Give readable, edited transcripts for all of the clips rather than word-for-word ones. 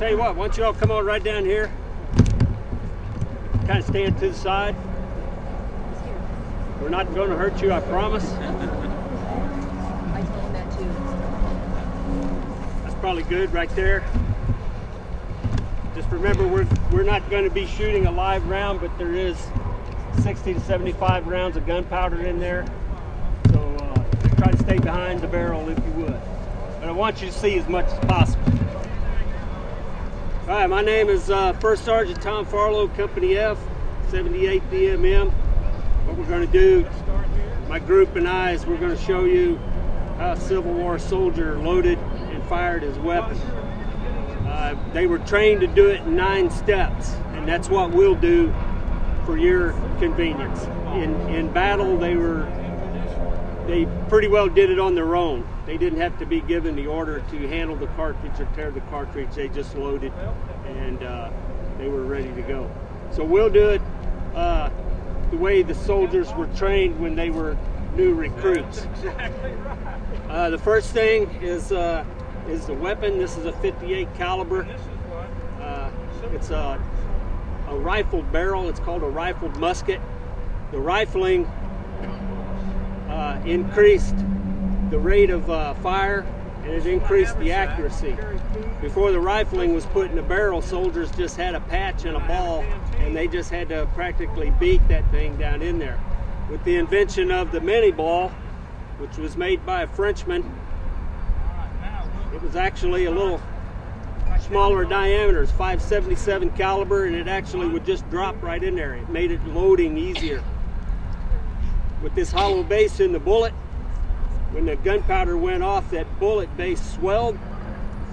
Tell you what, why don't you all come on right down here. Kind of stand to the side. We're not going to hurt you, I promise. I told him that too. That's probably good right there. Just remember, we're not going to be shooting a live round, but there is 60 to 75 rounds of gunpowder in there. So try to stay behind the barrel if you would. But I want you to see as much as possible. All right, my name is First Sergeant Tom Farlow, Company F, 78 DMM. What we're going to do, my group and I, is we're going to show you how a Civil War soldier loaded and fired his weapon. They were trained to do it in 9 steps, and that's what we'll do for your convenience. In battle, they pretty well did it on their own. They didn't have to be given the order to handle the cartridge or tear the cartridge. They just loaded and they were ready to go. So we'll do it the way the soldiers were trained when they were new recruits. The first thing is the weapon. This is a 58 caliber. It's a rifled barrel. It's called a rifled musket. The rifling increased the rate of fire, and it increased the accuracy. Before the rifling was put in the barrel, soldiers just had a patch and a ball, and they just had to practically beat that thing down in there. With the invention of the mini ball, which was made by a Frenchman, it was actually a little smaller diameter. It's 577 caliber, and it actually would just drop right in there. It made it loading easier. With this hollow base in the bullet, when the gunpowder went off, that bullet base swelled,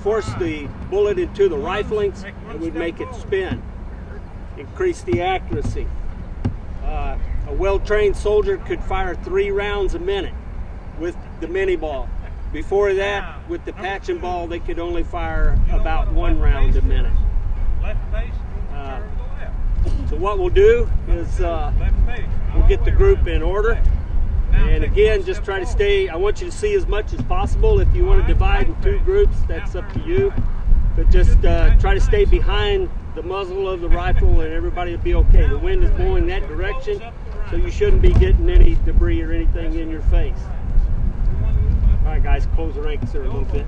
forced the bullet into the riflings, and would make it spin, increase the accuracy. A well-trained soldier could fire 3 rounds a minute with the mini ball. Before that, with the patch and ball, they could only fire about 1 round a minute. So what we'll do is we'll get the group in order. And again, just try to stay, I want you to see as much as possible. If you want to divide in 2 groups, that's up to you. But just try to stay behind the muzzle of the rifle and everybody will be okay. The wind is blowing that direction, so you shouldn't be getting any debris or anything in your face. All right, guys, close the ranks there a little bit.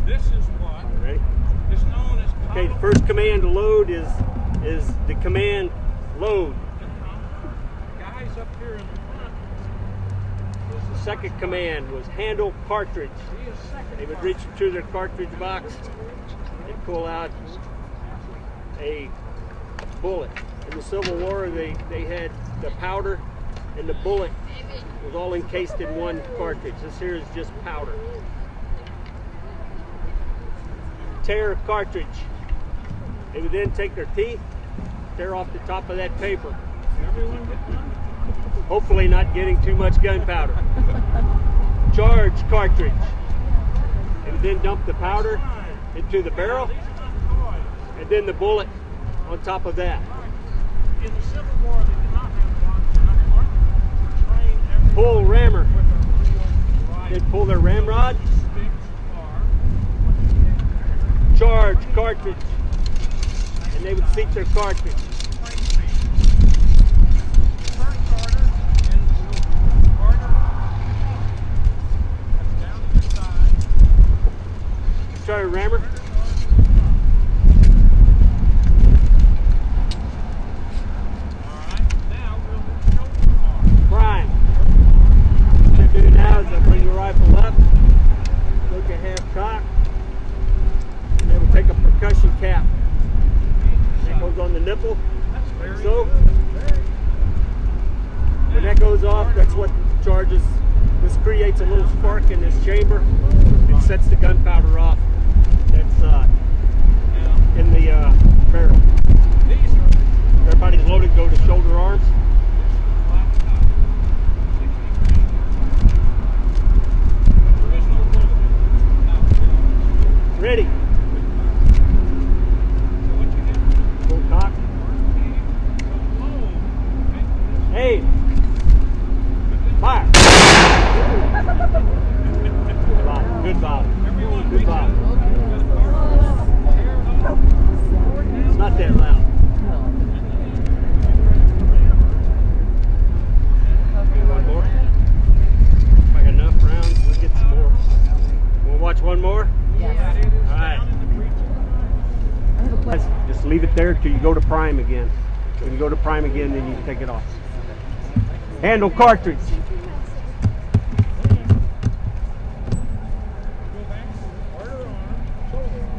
This is what is known as... Okay, the first command to load is the command load. Guys up here in the front. The second command was handle cartridge. They would reach into their cartridge box and pull out a bullet. In the Civil War, they had the powder and the bullet was all encased in one cartridge. This here is just powder. Tear a cartridge. They would then take their teeth, tear off the top of that paper. Hopefully not getting too much gunpowder. Charge cartridge. And then dump the powder into the barrel, and then the bullet on top of that. In the Civil War, they did not have guns. Train every Pull rammer. They'd pull their ramrod. Charge cartridge. And they would seat their cartridge. Try a rammer. Prime. What I do now is I bring the rifle up, look at half cock, and then we'll take a percussion cap. That goes on the nipple, like so. When that goes off, that's what charges. This creates a little spark in this chamber. It sets the gunpowder off. That's in the barrel. Everybody's loaded, go to shoulder arms. Ready. Full cock. Hey. Fire. till you go to prime again. When you go to prime again, then you can take it off. Handle cartridge.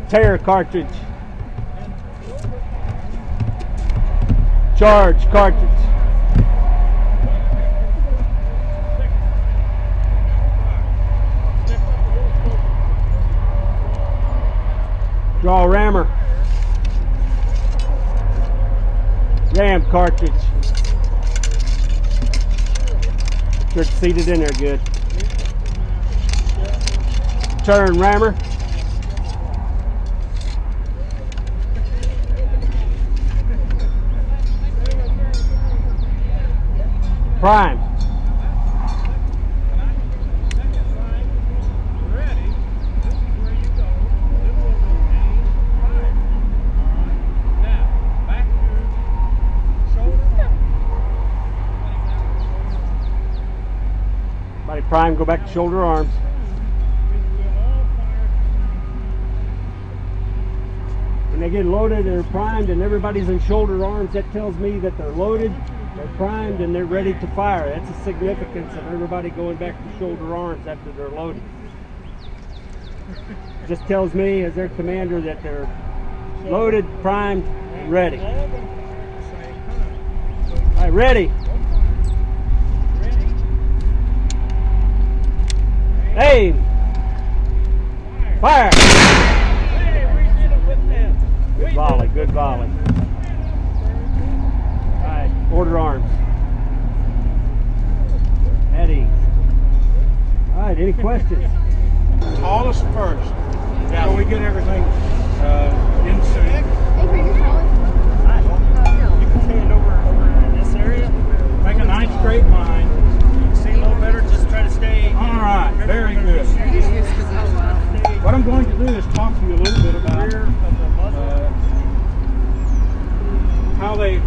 Tear cartridge. Charge cartridge. Draw rammer. Ram cartridge. Sure it's seated in there good. Turn rammer. Prime. Body prime, go back to shoulder arms. When they get loaded, they're primed, and everybody's in shoulder arms. That tells me that they're loaded, they're primed, and they're ready to fire. That's the significance of everybody going back to shoulder arms after they're loaded. Just tells me, as their commander, that they're loaded, primed, and ready. All right, ready. Aim. Fire. Good volley, good volley. All right, order arms. At ease. All right, any questions? Tallest first. Yeah, so we get everything in sync. Hey, where you going? You can stand over in this area. Make a nice straight line. You can see a little better. Just try to stay. All right, very good. What I'm going to do is talk to you a little bit about how they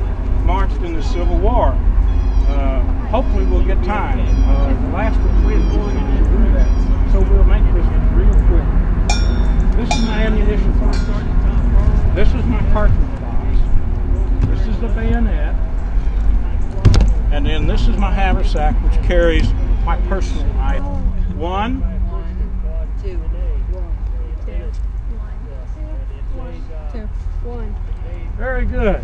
marched in the Civil War. Hopefully we'll get time. The last one we didn't do that, so we'll make this real quick. This is my ammunition box. This is my cartridge box. This is the bayonet. And then this is my haversack, which carries my personal item. One, Two. One. very good.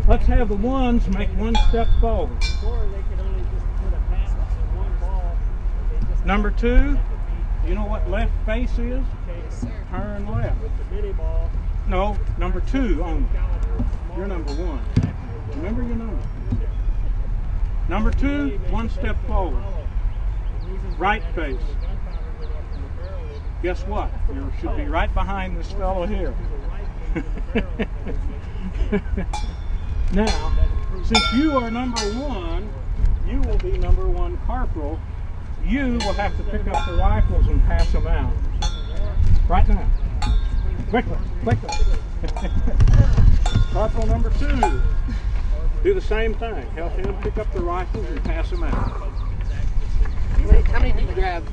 Let's have the ones make one step forward. Number two, you know what left face is? Turn left. No, number two only. You're number one. Remember your number. Number two, one step forward. Right face. Guess what? You should be right behind this fellow here. Now, since you are number one, you will be number one corporal. You will have to pick up the rifles and pass them out. Right now. Quickly, quickly. Corporal number two. Do the same thing. Help him pick up the rifles and pass them out. How many did you grab?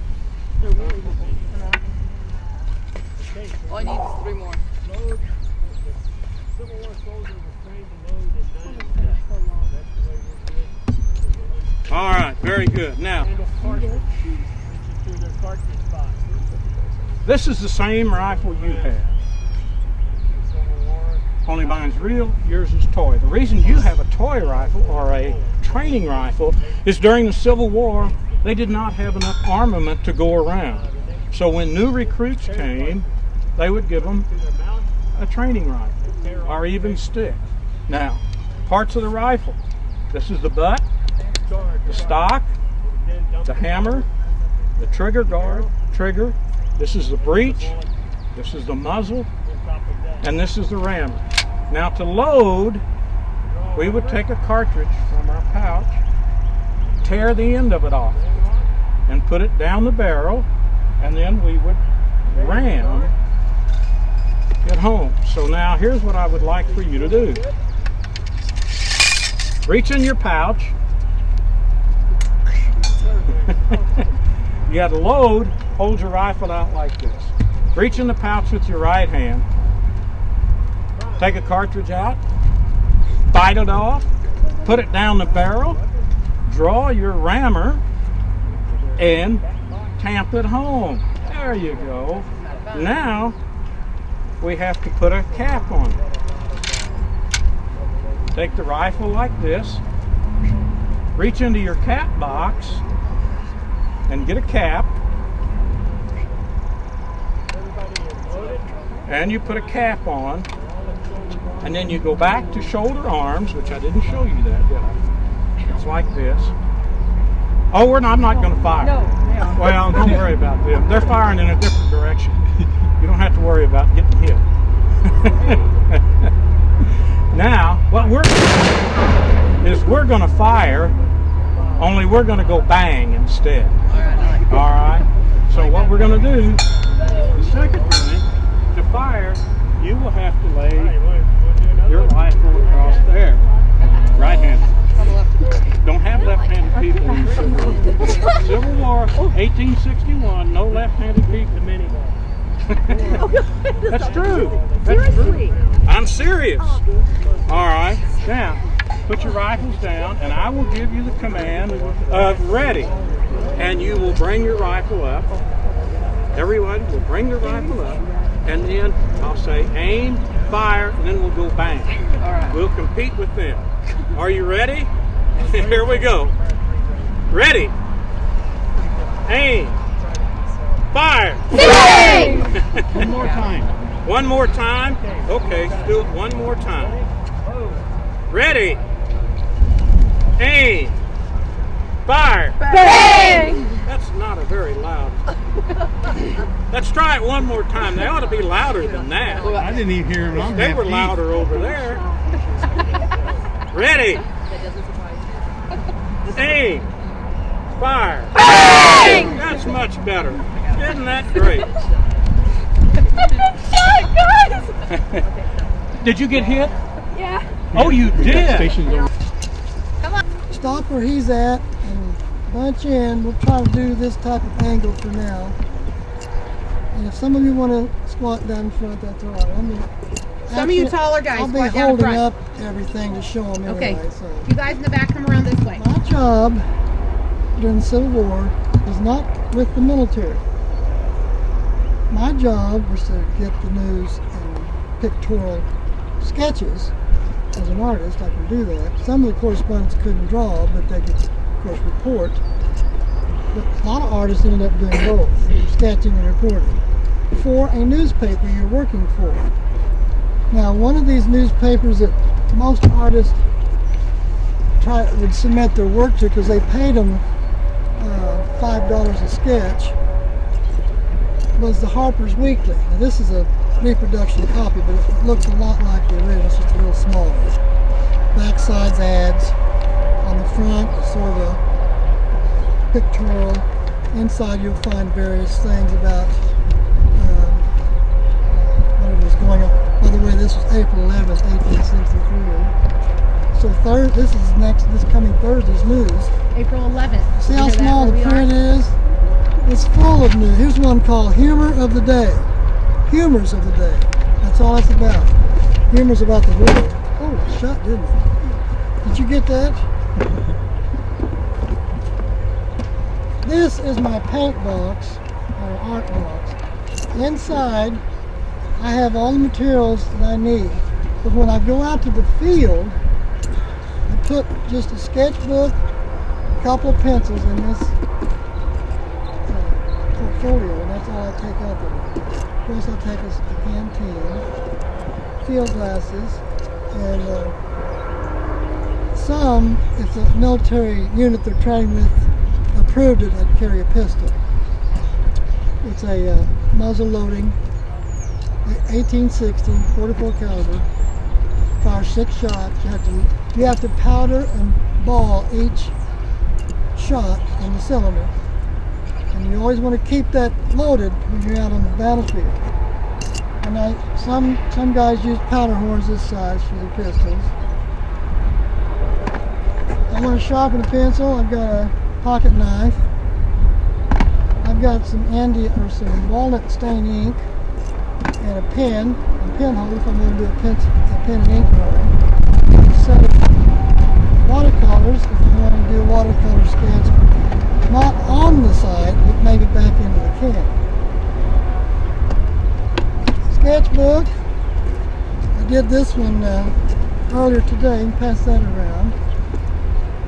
All I need is 3 more. All right, very good. Now, this is the same rifle you have. Only mine's real, yours is toy. The reason you have a toy rifle or a training rifle is during the Civil War, they did not have enough armament to go around. So when new recruits came, they would give them a training rifle or even stick. Now, parts of the rifle. This is the butt, the stock, the hammer, the trigger guard, trigger. This is the breech, this is the muzzle, and this is the rammer. Now to load, we would take a cartridge from our pouch, tear the end of it off, and put it down the barrel, and then we would ram it home. So now here's what I would like for you to do. Reach in your pouch. You got to load, hold your rifle out like this. Reach in the pouch with your right hand. take a cartridge out, bite it off, put it down the barrel, draw your rammer, and tamp it home. There you go. Now we have to put a cap on it. Take the rifle like this, reach into your cap box and get a cap, and you put a cap on, and then you go back to shoulder arms, which I didn't show you that, did I? It's like this. Oh, I'm not going to fire. No. Well, don't worry about them. They're firing in a different direction. You don't have to worry about getting hit. Now, what we're going to do is we're going to fire, only we're going to go bang instead. All right? So what we're going to do, the second time, to fire, you will have to lay your rifle across there. Right-handed. Don't have left-handed people in the Civil War. Civil War, 1861, no left-handed people. That's true. That's true. I'm serious. All right. Now, put your rifles down, and I will give you the command of ready. And you will bring your rifle up. Everybody will bring their rifle up, and then I'll say aim, fire, and then we'll go bang. All right. We'll compete with them. Are you ready? Here we go. Ready. Aim. Fire. Bang! One more time. One more time? Okay, do it one more time. Ready. Aim. Fire. Bang! That's not a very loud. Let's try it one more time. They ought to be louder than that. I didn't even hear him. They were louder over there. Ready. Aim. Fire. Bang! That's much better. Isn't that great? Did you get hit? Yeah. Oh, you did? Station's over. Stop where he's at and bunch in. We'll try to do this type of angle for now. And if some of you want to squat down in front, that's all right. Some of you taller guys I'll be squat down holding front. up everything to show them Okay. anyway. So. You guys in the back, come around this way. My job during the Civil War is not with the military. My job was to get the news and pictorial sketches. As an artist, I can do that. Some of the correspondents couldn't draw, but they could, of course, report. But a lot of artists ended up doing both, sketching and reporting, for a newspaper you're working for. Now, one of these newspapers that most artists would submit their work to, because they paid them $5 a sketch, was the Harper's Weekly. Now, this is a reproduction copy, but it looks a lot like the original, it's just a little smaller. Backside's ads. On the front, it's sort of a pictorial. Inside you'll find various things about what was going on. By the way, this was April 11th, 1863. So this coming Thursday's news. April 11th. See how Is that small where the we print are? is? It's full of news. Here's one called Humor of the Day. Humors of the Day. That's all it's about. Humors about the war. Oh, it shot, didn't it? Did you get that? This is my paint box, or art box. Inside, I have all the materials that I need. But when I go out to the field, I put just a sketchbook, a couple of pencils in this portfolio, and that's all I take out of it. Of course, I'll take a canteen, field glasses, and some, if the military unit they're training with approved it, I'd carry a pistol. It's a muzzle loading, 1860, 44 caliber, fires 6 shots. You have to powder and ball each shot in the cylinder. And you always want to keep that loaded when you're out on the battlefield. And some guys use powder horns this size for their pistols. I want to sharpen a pencil. I've got a pocket knife. I've got some walnut stain ink and a pen holder if I'm going to do a pen and ink drawing. A set of watercolors if you want to do a watercolor sketch, not on the side, but maybe back into the can. Sketchbook. I did this one earlier today. Pass that around.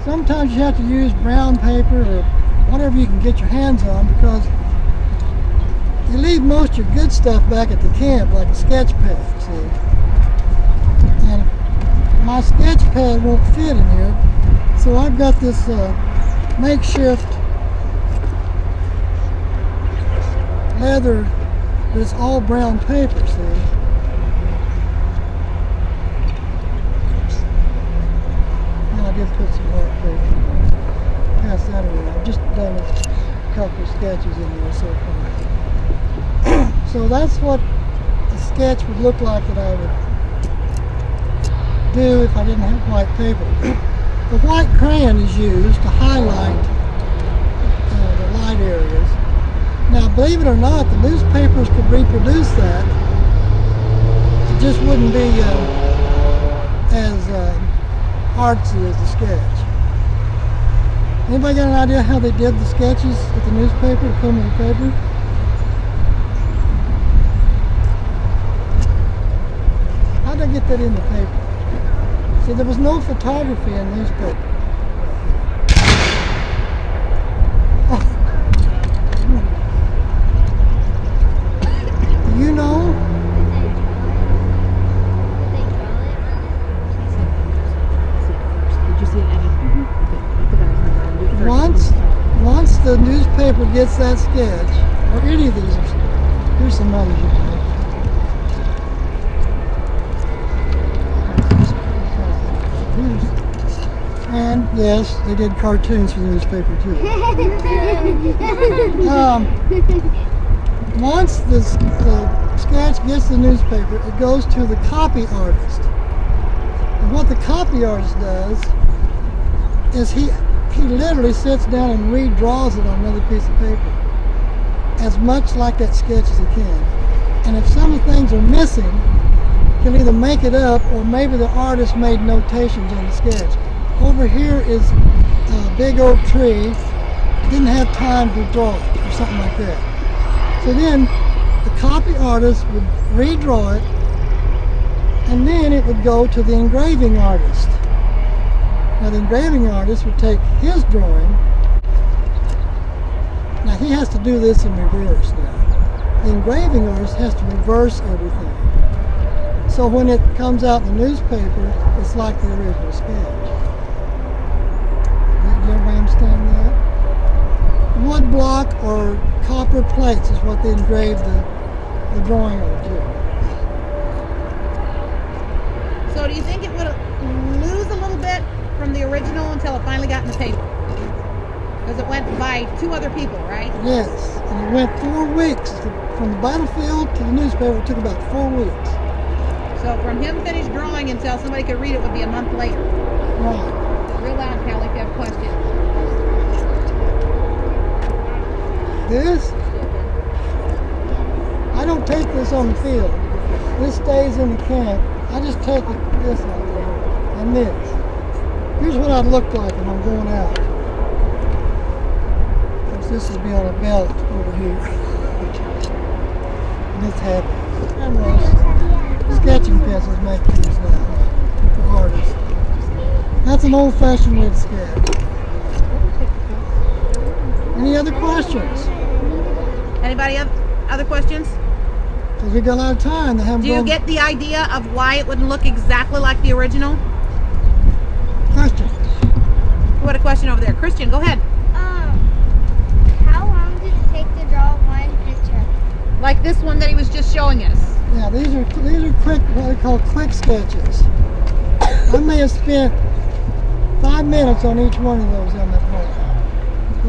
Sometimes you have to use brown paper or whatever you can get your hands on because you leave most of your good stuff back at the camp, like a sketch pad, see. And my sketch pad won't fit in here, so I've got this makeshift leather, but it's all brown paper, see. And I did put some white paper in there. Pass that around. I've just done a couple of sketches in there so far. So that's what a sketch would look like that I would do if I didn't have white paper. The white crayon is used to highlight the light areas. Now, believe it or not, the newspapers could reproduce that. It just wouldn't be as artsy as the sketch. Anybody got an idea how they did the sketches with the newspaper to put them in the paper? How did I get that in the paper? See, there was no photography in the newspaper. You know? Once the newspaper gets that sketch, or any of these, here's some others you can make. And yes, they did cartoons for the newspaper too. Once the sketch gets the newspaper, it goes to the copy artist. And what the copy artist does is he literally sits down and redraws it on another piece of paper, as much like that sketch as he can. And if some of the things are missing, he'll either make it up or maybe the artist made notations on the sketch. Over here is a big oak tree, didn't have time to draw it or something like that. So then the copy artist would redraw it, and then it would go to the engraving artist. Now the engraving artist would take his drawing. Now he has to do this in reverse now. The engraving artist has to reverse everything. So when it comes out in the newspaper, it's like the original sketch. Do everybody understand that? Wood block or copper plates is what they engraved the drawing onto. So do you think it would lose a little bit from the original until it finally got in the paper? Because it went by 2 other people, right? Yes, and it went 4 weeks. From the battlefield to the newspaper, it took about 4 weeks. So from him finished drawing until somebody could read it would be a month later. Right. Real loud, Callie, if you have a question. This, I don't take this on the field. This stays in the camp. I just take this out there and this. Here's what I'd look like when I'm going out. This would be on a belt over here. And it's heavy. And most sketching pencils make these now for artists. That's an old-fashioned way to sketch. Any other questions? Anybody have other questions? Because we got a lot of time. They haven't Do you gone- get the idea of why it wouldn't look exactly like the original? Questions? Who had a question over there? Christian, go ahead. How long did it take to draw one picture? Like this one that he was just showing us. Yeah, these are quick, what they call quick sketches. I may have spent 5 minutes on each one of those on that board.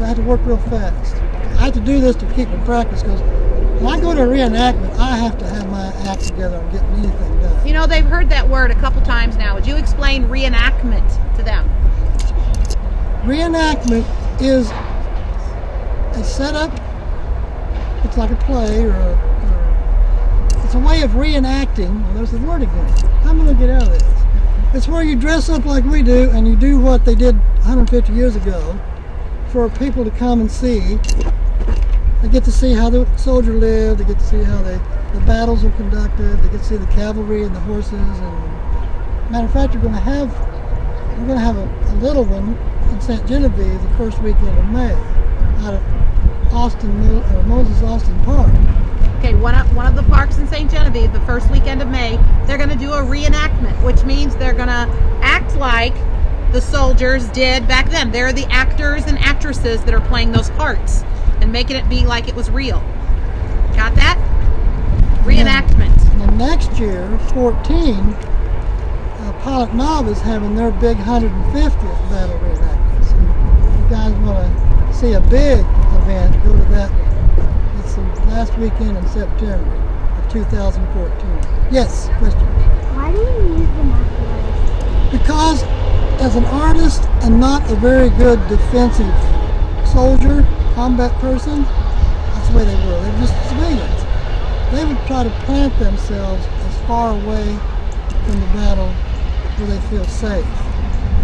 I had to work real fast. I had to do this to keep in practice because when I go to a reenactment, I have to have my act together on getting anything done. You know, they've heard that word a couple times now. Would you explain reenactment to them? Reenactment is a setup. It's like a play or it's a way of reenacting. Well, there's the word again. How am I going to get out of this? It's where you dress up like we do, and you do what they did 150 years ago for people to come and see. They get to see how the soldier lived. They get to see how the battles are conducted. They get to see the cavalry and the horses. And matter of fact, we're going to have a little one in St. Genevieve the first weekend of May, out of Moses Austin Park. Okay, one of the parks in St. Genevieve, the first weekend of May, they're going to do a reenactment, which means they're going to act like the soldiers did back then. They're the actors and actresses that are playing those parts and making it be like it was real. Got that? Reenactment. And next year, 14, Pilot Knob is having their big 150th battle reenactments. If you guys want to see a big event, go to that one. It's the last weekend in September of 2014. Yes, question? Why do you use the macaroons? Because as an artist and not a very good defensive soldier, combat person, that's the way they were. They were just civilians. They would try to plant themselves as far away from the battle where they feel safe.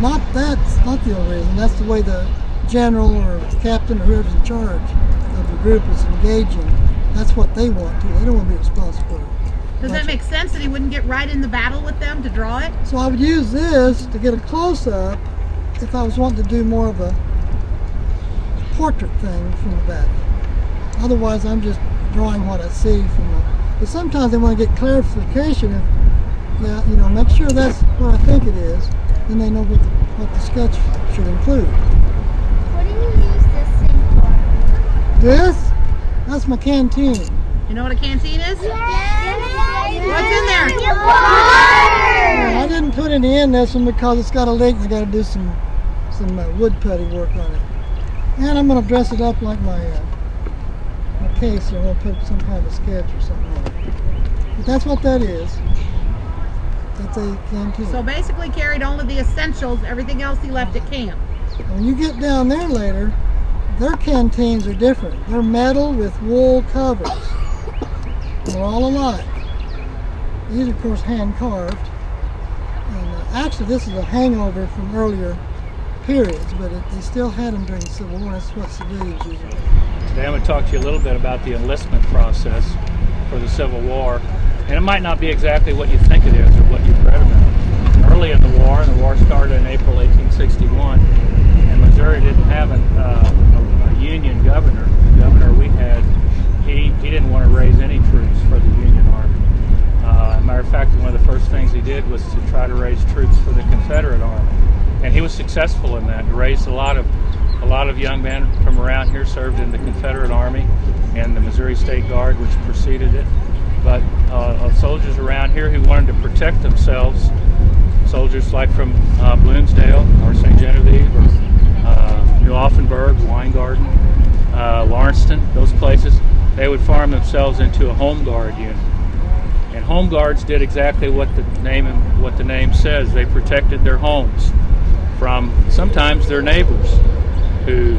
That's not the only reason. That's the way the general or captain or whoever's in charge of the group is engaging. That's what they want to. They don't want to be responsible. Does that make sense that he wouldn't get right in the battle with them to draw it? So I would use this to get a close-up if I was wanting to do more of a portrait thing from the battle. Otherwise, I'm just drawing what I see from the. But sometimes they want to get clarification. Make sure that's what I think it is. Then they know what the sketch should include. What do you use this thing for? This? That's my canteen. You know what a canteen is? Yes. What's in there? I didn't put any in this one because it's got a leak and I got to do some wood putty work on it. And I'm going to dress it up like my case here. I'm going to put some kind of sketch or something on it. But that's what that is. That's a canteen. So basically carried only the essentials, everything else he left at camp. And when you get down there later, their canteens are different. They're metal with wool covers. They're all alike. These are, of course, hand carved. And actually, this is a hangover from earlier periods, but they still had them during the Civil War. That's what civilians usually do. Today I'm going to talk to you a little bit about the enlistment process for the Civil War. And it might not be exactly what you think it is or what you've read about. Early in the war started in April 1861, and Missouri didn't have a Union governor. The governor we had, he didn't want to raise any troops for the Union Army. As a matter of fact, one of the first things he did was to try to raise troops for the Confederate Army. And he was successful in that. He raised a lot of young men from around here, served in the Confederate Army and the Missouri State Guard, which preceded it. But soldiers around here who wanted to protect themselves, soldiers like from Bloomsdale or St. Genevieve or New Offenburg, Weingarten, Lawrencetown, those places, they would farm themselves into a home guard unit. And home guards did exactly what the name says. They protected their homes from sometimes their neighbors who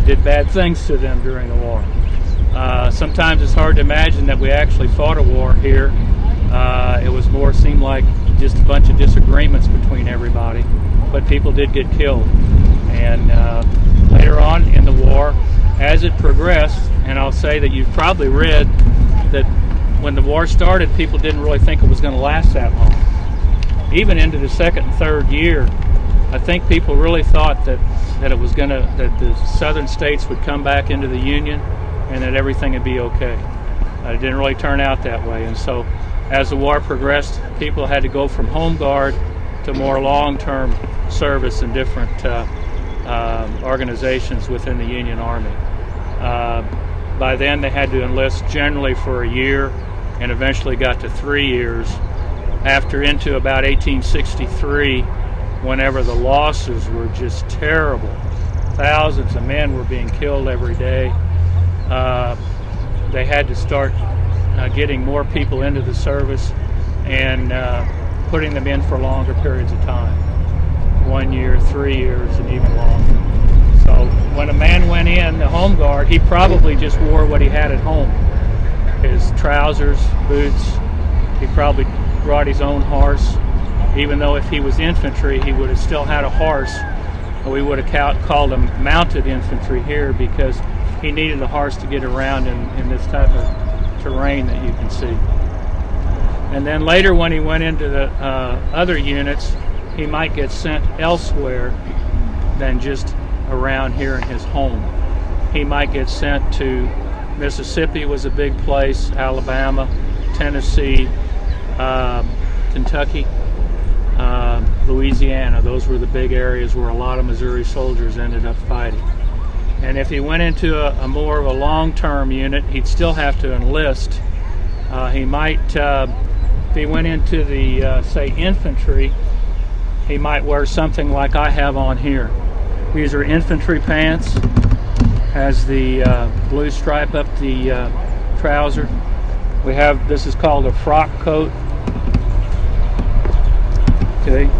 did bad things to them during the war. Sometimes it's hard to imagine that we actually fought a war here. It seemed like just a bunch of disagreements between everybody, but people did get killed. And later on in the war, as it progressed, and I'll say that you've probably read that when the war started, people didn't really think it was going to last that long. Even into the second and third year, I think people really thought that the southern states would come back into the Union and that everything would be okay. It didn't really turn out that way. And so as the war progressed, people had to go from home guard to more long-term service in different organizations within the Union Army. By then they had to enlist generally for a year and eventually got to 3 years. Into about 1863, whenever the losses were just terrible, thousands of men were being killed every day, they had to start getting more people into the service and putting them in for longer periods of time. 1 year, 3 years, and even longer. So when a man went in the home guard, he probably just wore what he had at home. His trousers, boots, he probably brought his own horse, even though if he was infantry, he would have still had a horse. We would have called him mounted infantry here because he needed a horse to get around in this type of terrain that you can see. And then later when he went into the other units, he might get sent elsewhere than just around here in his home. He might get sent to Mississippi was a big place, Alabama, Tennessee, Kentucky, Louisiana. Those were the big areas where a lot of Missouri soldiers ended up fighting. And if he went into a more of a long-term unit, he'd still have to enlist. He might, if he went into the, say, infantry, he might wear something like I have on here. These are infantry pants, has the blue stripe up the trouser. We have, this is called a frock coat. Okay,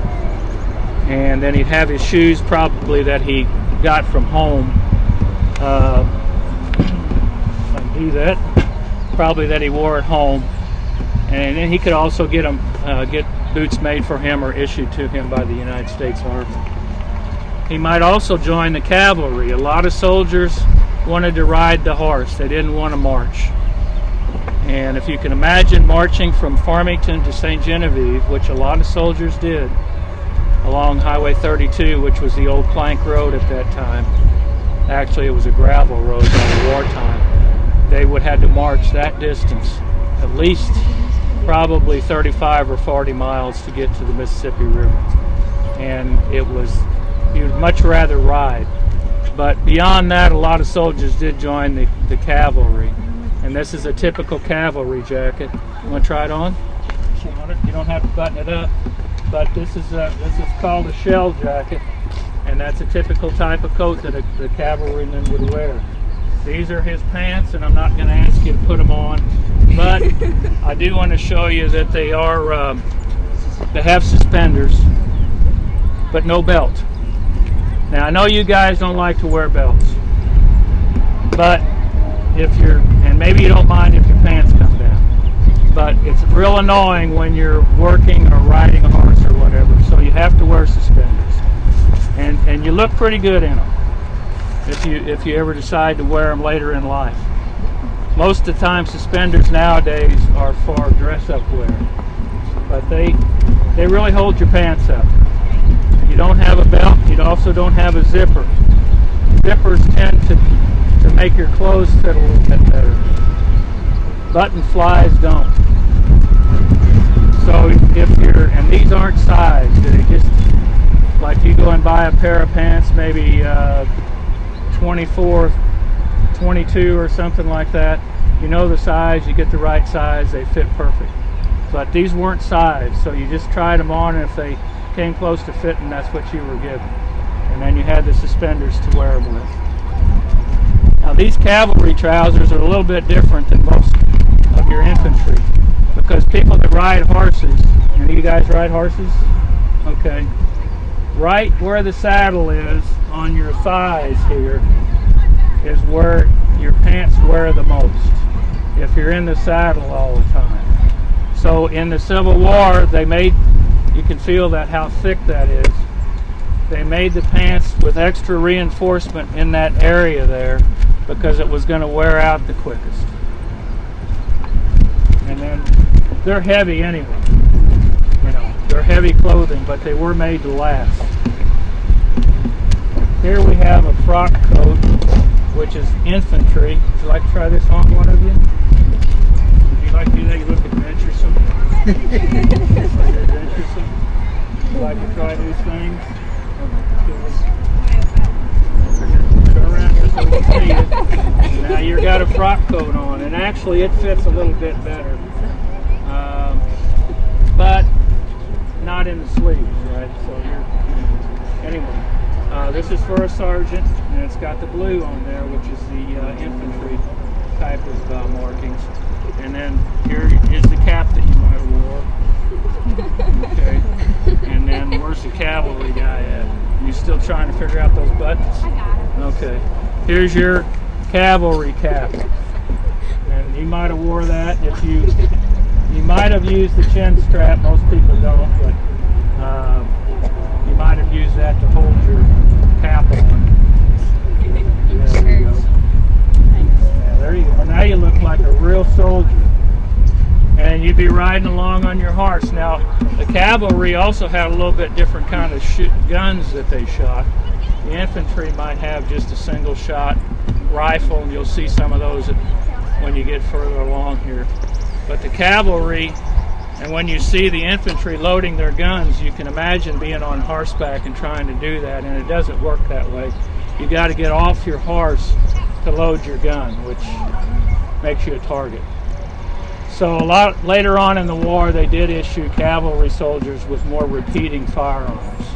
and then he'd have his shoes probably that he got from home. Do that. Probably that he wore at home, and then he could also get boots made for him or issued to him by the United States Army. He might also join the cavalry. A lot of soldiers wanted to ride the horse. They didn't want to march. And if you can imagine marching from Farmington to St. Genevieve, which a lot of soldiers did, along Highway 32, which was the old plank road at that time. Actually, it was a gravel road during wartime. They would have to march that distance, at least probably 35 or 40 miles to get to the Mississippi River. And it was, you'd much rather ride. But beyond that, a lot of soldiers did join the cavalry. And this is a typical cavalry jacket. You want to try it on? You don't have to button it up. But this is called a shell jacket, and that's a typical type of coat that the cavalryman would wear. These are his pants, and I'm not going to ask you to put them on, but I do want to show you that they are they have suspenders, but no belt. Now I know you guys don't like to wear belts, but if you're, and maybe you don't mind if your pants come down, but it's real annoying when you're working or riding a horse or whatever, so you have to wear suspenders. And you look pretty good in them if you ever decide to wear them later in life. Most of the time suspenders nowadays are for dress-up wear, but they really hold your pants up. You don't have a belt, you also don't have a zipper. Zippers tend to make your clothes fit a little bit better. Button flies don't. So if you're, and these aren't sized, they just, like you go and buy a pair of pants, maybe 24, 22 or something like that, you know the size, you get the right size, they fit perfect. But these weren't sized, so you just tried them on, and if they came close to fitting, that's what you were given. And then you had the suspenders to wear them with. Now these cavalry trousers are a little bit different than most of your infantry, because people that ride horses, any of you guys ride horses? Okay. Right where the saddle is on your thighs here is where your pants wear the most, if you're in the saddle all the time. So in the Civil War, they made, you can feel that how thick that is. They made the pants with extra reinforcement in that area there because it was going to wear out the quickest. And then they're heavy anyway. You know, they're heavy clothing, but they were made to last. Here we have a frock coat, which is infantry. Would you like to try this on, one of you? Would you like to do that? You look adventuresome. Would you like to try new things? Turn around here so we can see it. Now you've got a frock coat on, and actually it fits a little bit better. But not in the sleeves, right? So anyway, this is for a sergeant, and it's got the blue on there, which is the infantry type of markings. And then here is the cap that you might have wore. Okay. And then where's the cavalry guy at? You still trying to figure out those buttons? I got it. Okay. Here's your cavalry cap. And you might have wore that if you You might have used the chin strap. Most people don't, but you might have used that to hold your cap on. There you go. Yeah, there you go. Well, now you look like a real soldier. And you'd be riding along on your horse. Now, the cavalry also had a little bit different kind of guns that they shot. The infantry might have just a single shot rifle, and you'll see some of those when you get further along here. But the cavalry, and when you see the infantry loading their guns, you can imagine being on horseback and trying to do that, and it doesn't work that way. You got to get off your horse to load your gun, which makes you a target. So a lot later on in the war, they did issue cavalry soldiers with more repeating firearms,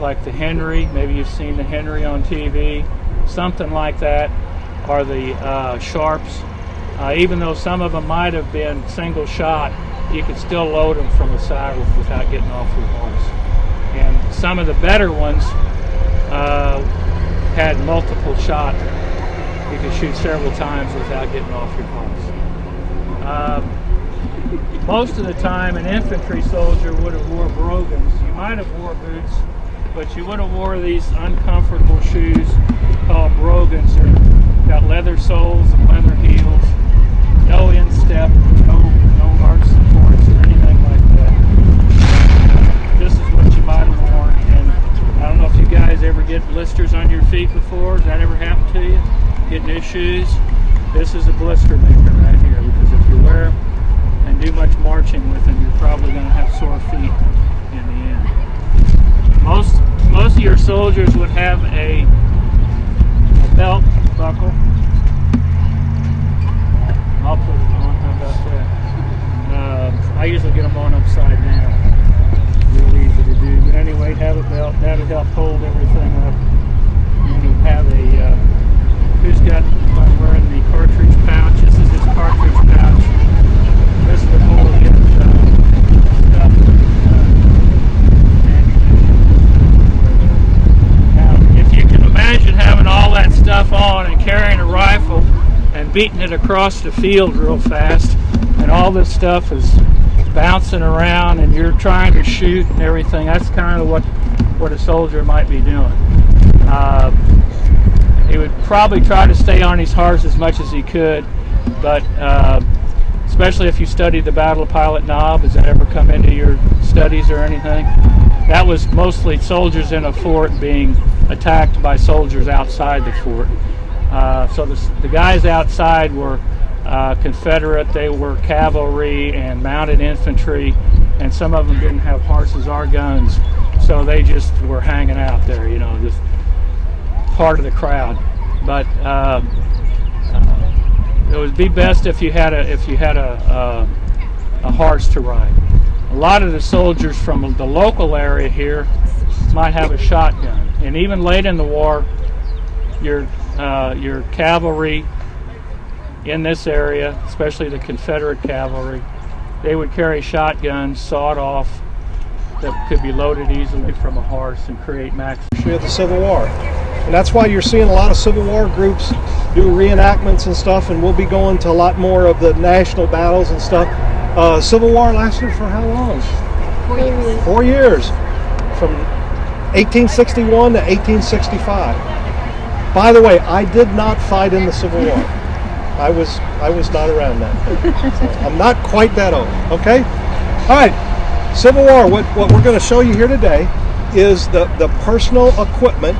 like the Henry. Maybe you've seen the Henry on TV, something like that, or the Sharps. Even though some of them might have been single shot, you could still load them from the saddle without getting off your horse. And some of the better ones had multiple shot. You could shoot several times without getting off your horse. Most of the time, an infantry soldier would have wore brogans. You might have wore boots, but you would have wore these uncomfortable shoes called brogans. They've got leather soles and leather heels, no instep, no arch supports or anything like that. This is what you might have worn. And I don't know if you guys ever get blisters on your feet before. Has that ever happened to you? Get new shoes? This is a blister maker right here, because if you wear them and do much marching with them, you're probably going to have sore feet in the end. Most of your soldiers would have a belt buckle. I'll put it on. How about that? I usually get them on upside down. Real easy to do. But anyway, have a belt. That'll help hold everything up. And you have a who's got wearing the cartridge pouch. This is his cartridge pouch. This would hold his stuff. Now, if you can imagine having all that stuff on and carrying a rifle and beating it across the field real fast, and all this stuff is bouncing around and you're trying to shoot and everything, that's kind of what a soldier might be doing. He would probably try to stay on his horse as much as he could, but especially if you studied the Battle of Pilot Knob. Has that ever come into your studies or anything? That was mostly soldiers in a fort being attacked by soldiers outside the fort. So the guys outside were Confederate, they were cavalry and mounted infantry, and some of them didn't have horses or guns, so they just were hanging out there, you know, just part of the crowd. But it would be best if you had a horse to ride. A lot of the soldiers from the local area here might have a shotgun, and even late in the war, your cavalry in this area, especially the Confederate cavalry, they would carry shotguns sawed off that could be loaded easily from a horse and create max. Of the Civil War. And that's why you're seeing a lot of Civil War groups do reenactments and stuff, and we'll be going to a lot more of the national battles and stuff. Civil War lasted for how long? 4 years. 4 years. From 1861 to 1865. By the way, I did not fight in the Civil War. I was not around then. So I'm not quite that old, okay? All right, Civil War, what we're going to show you here today is the personal equipment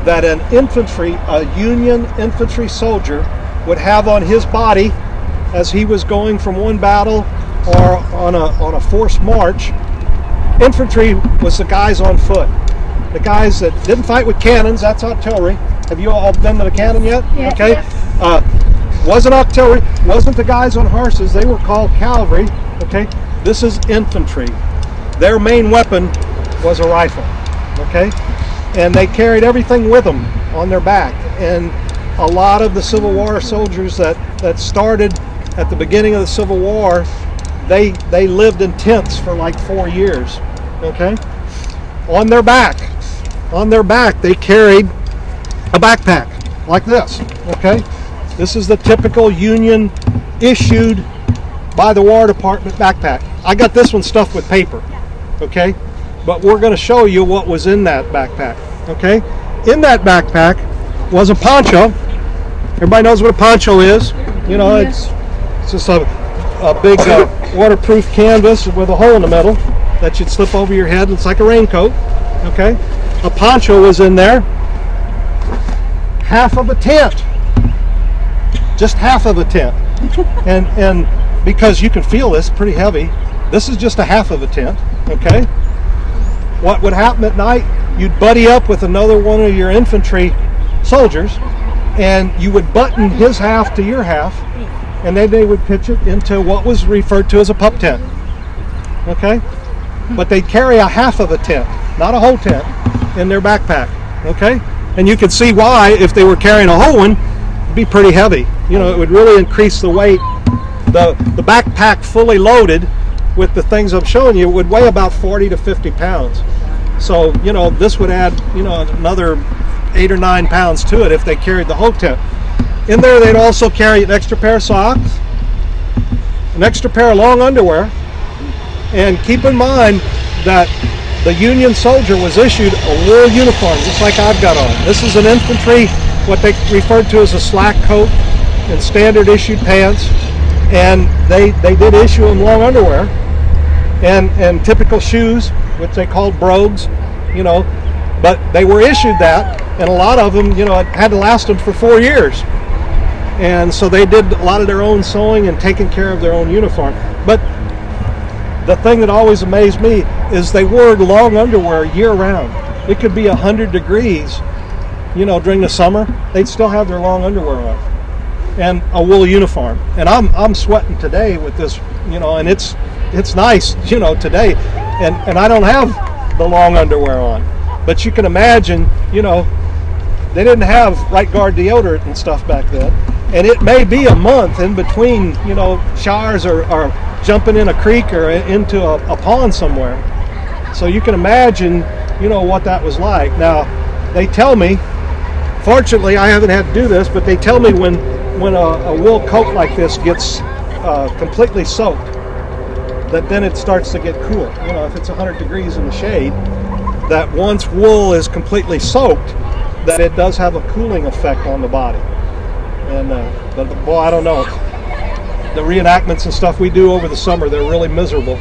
that a Union infantry soldier would have on his body as he was going from one battle or on a forced march. Infantry was the guys on foot. The guys that didn't fight with cannons, that's artillery. Have you all been to the cannon yet? Yeah. Okay. Wasn't artillery, wasn't the guys on horses, they were called cavalry. Okay. This is infantry. Their main weapon was a rifle. Okay. And they carried everything with them on their back. And a lot of the Civil War soldiers that started at the beginning of the Civil War, they lived in tents for like 4 years. Okay. On their back they carried a backpack like this. Okay. This is the typical Union issued by the War Department backpack. I got this one stuffed with paper, okay? But we're going to show you what was in that backpack, okay? In that backpack was a poncho. Everybody knows what a poncho is. You know, it's just a big waterproof canvas with a hole in the middle that you'd slip over your head. It's like a raincoat, okay? A poncho was in there. Half of a tent. Just half of a tent. And because you can feel this, pretty heavy, this is just a half of a tent, okay? What would happen at night, you'd buddy up with another one of your infantry soldiers, and you would button his half to your half, and then they would pitch it into what was referred to as a pup tent, okay? But they'd carry a half of a tent, not a whole tent, in their backpack, okay? And you could see why, if they were carrying a whole one, it'd be pretty heavy. You know, it would really increase the weight. The backpack fully loaded with the things I'm showing you would weigh about 40 to 50 pounds. So, you know, this would add, you know, another 8 or 9 pounds to it if they carried the whole tent. In there, they'd also carry an extra pair of socks, an extra pair of long underwear, and keep in mind that the Union soldier was issued a wool uniform, just like I've got on. This is an infantry, what they referred to as a slack coat and standard issued pants, and they did issue them long underwear and typical shoes, which they called brogues, you know, but they were issued that, and a lot of them, you know, it had to last them for 4 years. And so they did a lot of their own sewing and taking care of their own uniform. But the thing that always amazed me is they wore long underwear year round. It could be 100 degrees, you know, during the summer. They'd still have their long underwear on and a wool uniform. And I'm sweating today with this, you know, and it's nice, you know, today. And I don't have the long underwear on. But you can imagine, you know, they didn't have right guard deodorant and stuff back then. And it may be a month in between, you know, showers or jumping in a creek or into a pond somewhere. So you can imagine, you know, what that was like. Now, they tell me, fortunately I haven't had to do this, but they tell me when a wool coat like this gets completely soaked, that then it starts to get cool. You know, if it's 100 degrees in the shade, that once wool is completely soaked, that it does have a cooling effect on the body. And but boy, I don't know. The reenactments and stuff we do over the summer, they're really miserable.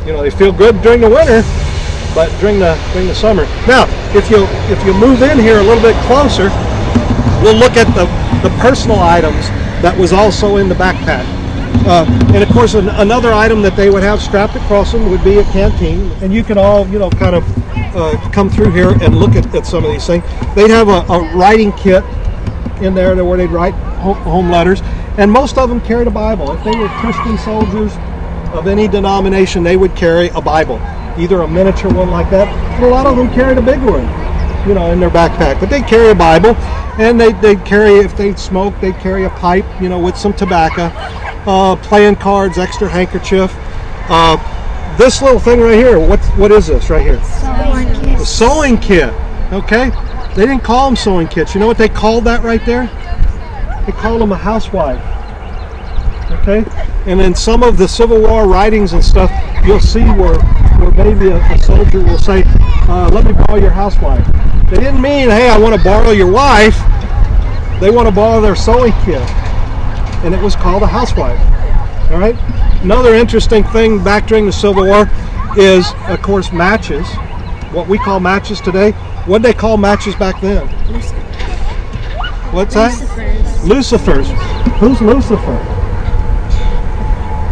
You know, they feel good during the winter, but during the summer. Now, if you move in here a little bit closer, we'll look at the personal items that was also in the backpack. And of course, another item that they would have strapped across them would be a canteen. And you can all, you know, kind of come through here and look at some of these things. They'd have a writing kit in there where they'd write home letters, and most of them carried a Bible. If they were Christian soldiers of any denomination, they would carry a Bible, either a miniature one like that, but a lot of them carried a big one, you know, in their backpack. But they'd carry a Bible, and they'd carry, if they'd smoke, they'd carry a pipe, you know, with some tobacco, playing cards, extra handkerchief. This little thing right here, what is this right here? Sewing kit. The sewing kit, okay? They didn't call them sewing kits. You know what they called that right there? They called them a housewife. Okay? And in some of the Civil War writings and stuff, you'll see where maybe a soldier will say, let me borrow your housewife. They didn't mean, hey, I want to borrow your wife. They want to borrow their sewing kit. And it was called a housewife. All right? Another interesting thing back during the Civil War is, of course, matches. What we call matches today. What did they call matches back then? What's that? Lucifers. Who's Lucifer?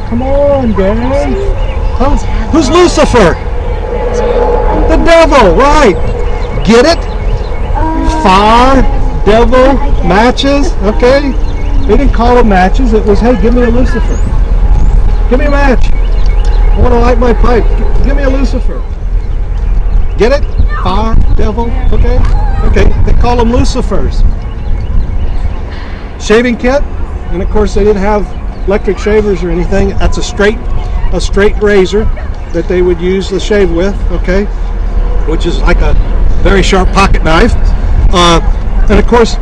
Come on, gang. Who's Lucifer? The devil, right. Get it? Fire, devil, matches, okay? They didn't call them matches. It was, hey, give me a Lucifer. Give me a match. I want to light my pipe. Give me a Lucifer. Get it? Fire, devil, okay? Okay, they call them Lucifers. Shaving kit, and of course they didn't have electric shavers or anything. That's a straight razor that they would use to shave with, okay? Which is like a very sharp pocket knife. And of course,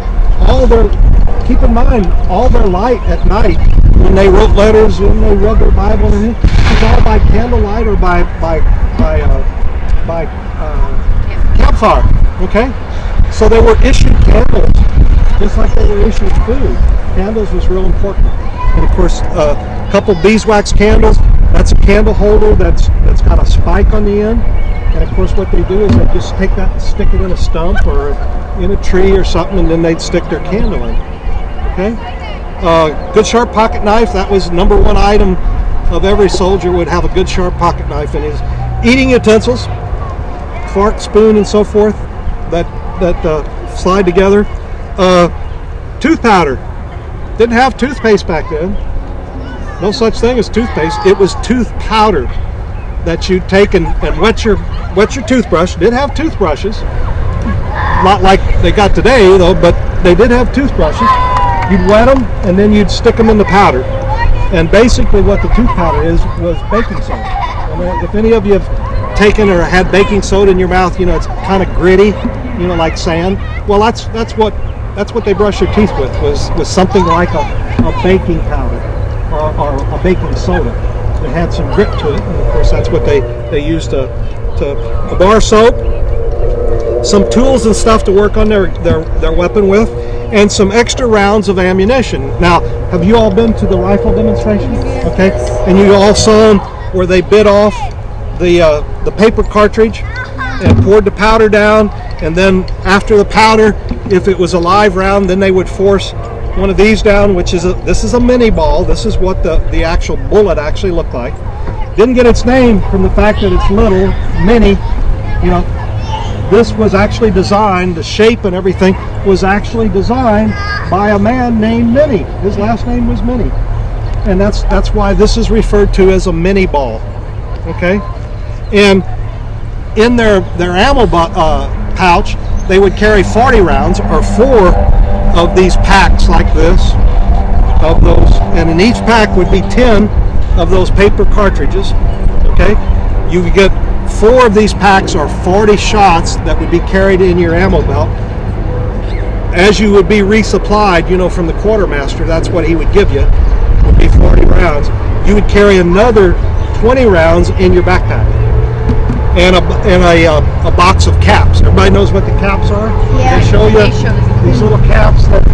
keep in mind, all their light at night when they wrote letters, when they read their Bible, and everything, it was all by candlelight or by campfire. Okay, so they were issued candles, just like they were issued food. Candles was real important, and of course, a couple beeswax candles. That's a candle holder that's got a spike on the end, and of course, what they do is they just take that and stick it in a stump or in a tree or something, and then they'd stick their candle in. Okay. Good sharp pocket knife. That was number one item of every soldier, would have a good sharp pocket knife in his eating utensils, fork, spoon, and so forth that slide together. Tooth powder. Didn't have toothpaste back then. No such thing as toothpaste. It was tooth powder that you'd take and wet your toothbrush. Did have toothbrushes. Not like they got today though, but they did have toothbrushes. You'd wet them and then you'd stick them in the powder. And basically what the tooth powder was baking soda. And if any of you have taken or had baking soda in your mouth, you know, it's kind of gritty, you know, like sand. Well, that's what they brush your teeth with, was something like a baking powder or a baking soda that had some grit to it. And of course that's what they used to a bar soap, some tools and stuff to work on their weapon with, and some extra rounds of ammunition. Now, have you all been to the rifle demonstration? Okay, and you all saw them where they bit off the paper cartridge and poured the powder down, and then after the powder, if it was a live round, then they would force one of these down, which is this is a mini ball. This is what the actual bullet actually looked like. Didn't get its name from the fact that it's little, mini, you know. This was actually designed, the shape and everything was actually designed by a man named Minnie. His last name was Minnie. And that's why this is referred to as a mini ball. Okay? And in their ammo pouch, they would carry 40 rounds or 4 of these packs like this, of those, and in each pack would be 10 of those paper cartridges. Okay? You could get 4 of these packs or 40 shots that would be carried in your ammo belt. As you would be resupplied, you know, from the quartermaster, that's what he would give you, would be 40 rounds. You would carry another 20 rounds in your backpack. And a box of caps. Everybody knows what the caps are? Yeah. They show you these little caps that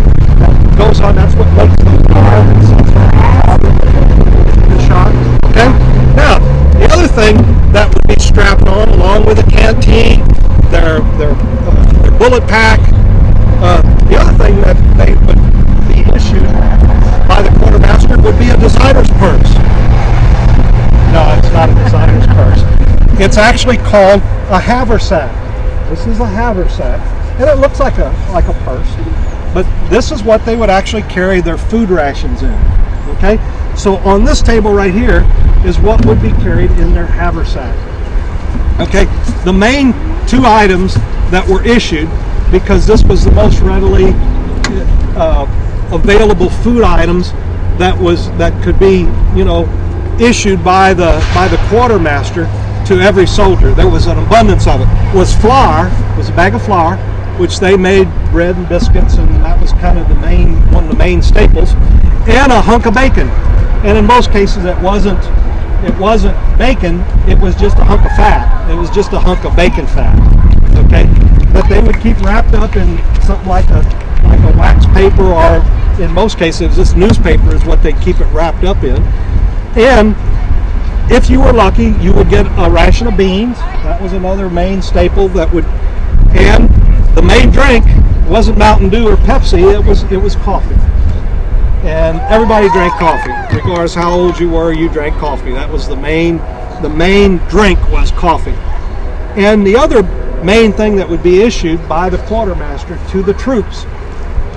goes on, that's what makes the shot. Okay? Now, the other thing that would be strapped on along with a canteen, their bullet pack, the other thing that they would be issued by the quartermaster would be a designer's purse. No, it's not a designer's purse. It's actually called a haversack. This is a haversack, and it looks like a purse, but this is what they would actually carry their food rations in. Okay, so on this table right here is what would be carried in their haversack. Okay, the main 2 items that were issued, because this was the most readily available food items that could be, you know, issued by the quartermaster to every soldier. There was an abundance of it. Was flour, was a bag of flour, which they made bread and biscuits, and that was kind of one of the main staples, and a hunk of bacon. And in most cases it wasn't bacon, it was just a hunk of fat. It was just a hunk of bacon fat. Okay? That they would keep wrapped up in something like a wax paper, or in most cases this newspaper is what they keep it wrapped up in. And if you were lucky, you would get a ration of beans. That was another main staple and the main drink wasn't Mountain Dew or Pepsi, it was coffee. And everybody drank coffee. Regardless how old you were, you drank coffee. That was the main drink was coffee. And the other main thing that would be issued by the quartermaster to the troops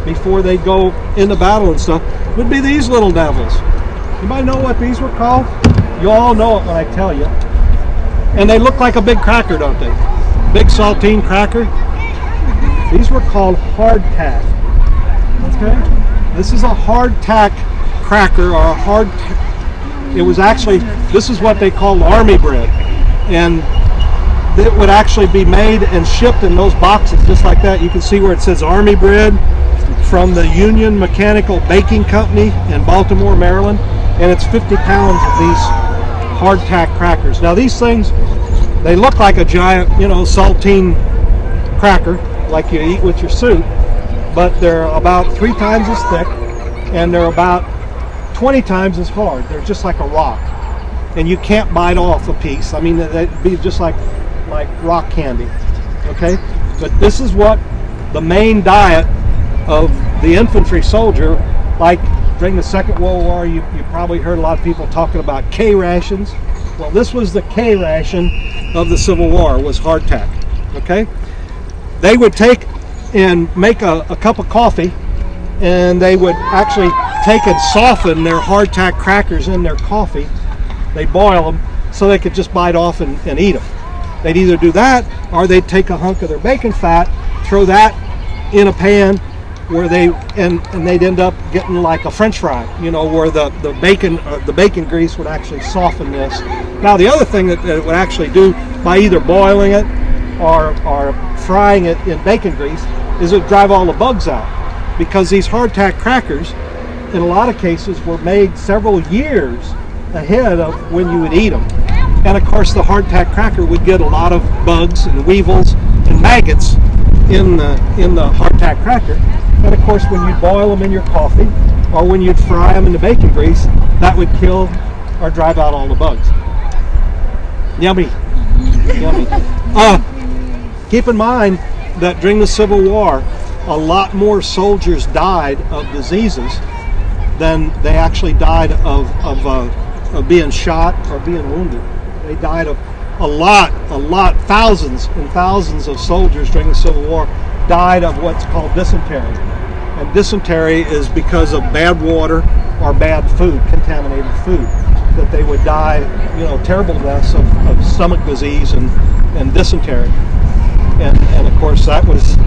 before they'd go into battle and stuff would be these little devils. Anybody know what these were called? You all know it when I tell you. And they look like a big cracker, don't they? Big saltine cracker. These were called hardtack. Okay? This is a hardtack cracker, or it was actually, this is what they called army bread. And that would actually be made and shipped in those boxes just like that. You can see where it says Army bread from the Union Mechanical Baking Company in Baltimore, Maryland, and it's 50 pounds of these hardtack crackers. Now these things, they look like a giant, saltine cracker like you eat with your soup, but they're about 3 times as thick and they're about 20 times as hard. They're just like a rock, and you can't bite off a piece. I mean, they'd be just like rock candy. Okay, but this is what the main diet of the infantry soldier, like during the Second World War. You probably heard a lot of people talking about K rations. Well, this was the K ration of the Civil War, was hardtack. Okay, they would take and make a cup of coffee, and they would actually take and soften their hardtack crackers in their coffee. They boil them so they could just bite off and eat them. They'd either do that, or they'd take a hunk of their bacon fat, throw that in a pan, where they'd end up getting like a French fry, where the bacon grease would actually soften this. Now the other thing that it would actually do by either boiling it or frying it in bacon grease is it would drive all the bugs out, because these hardtack crackers in a lot of cases were made several years ahead of when you would eat them. And of course the hardtack cracker would get a lot of bugs and weevils and maggots in the hardtack cracker. And of course when you'd boil them in your coffee or when you'd fry them in the bacon grease, that would kill or drive out all the bugs. Yummy. Yummy. Keep in mind that during the Civil War, a lot more soldiers died of diseases than they actually died of being shot or being wounded. They died of a lot, thousands and thousands of soldiers during the Civil War died of what's called dysentery. And dysentery is because of bad water or bad food, contaminated food, that they would die, terrible deaths of stomach disease and dysentery. And of course that was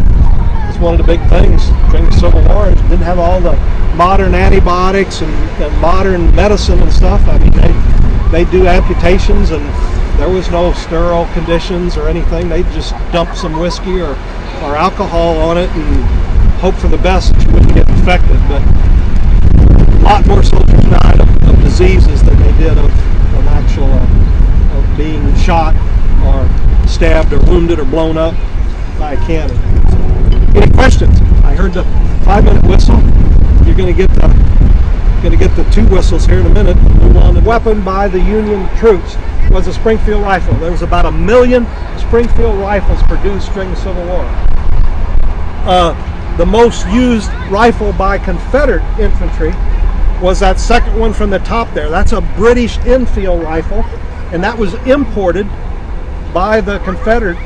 one of the big things during the Civil War. It didn't have all the modern antibiotics and modern medicine and stuff. I mean, they do amputations, and there was no sterile conditions or anything. They just dump some whiskey or alcohol on it and hope for the best that you wouldn't get infected. But a lot more soldiers died of diseases than they did of of being shot or stabbed or wounded or blown up by a cannon. Any questions? I heard the 5-minute whistle. You're going to get the 2 whistles here in a minute. Move on. The weapon by the Union troops was a Springfield rifle. There was about 1 million Springfield rifles produced during the Civil War. The most used rifle by Confederate infantry was that second one from the top there. That's a British Enfield rifle, and that was imported by the Confederate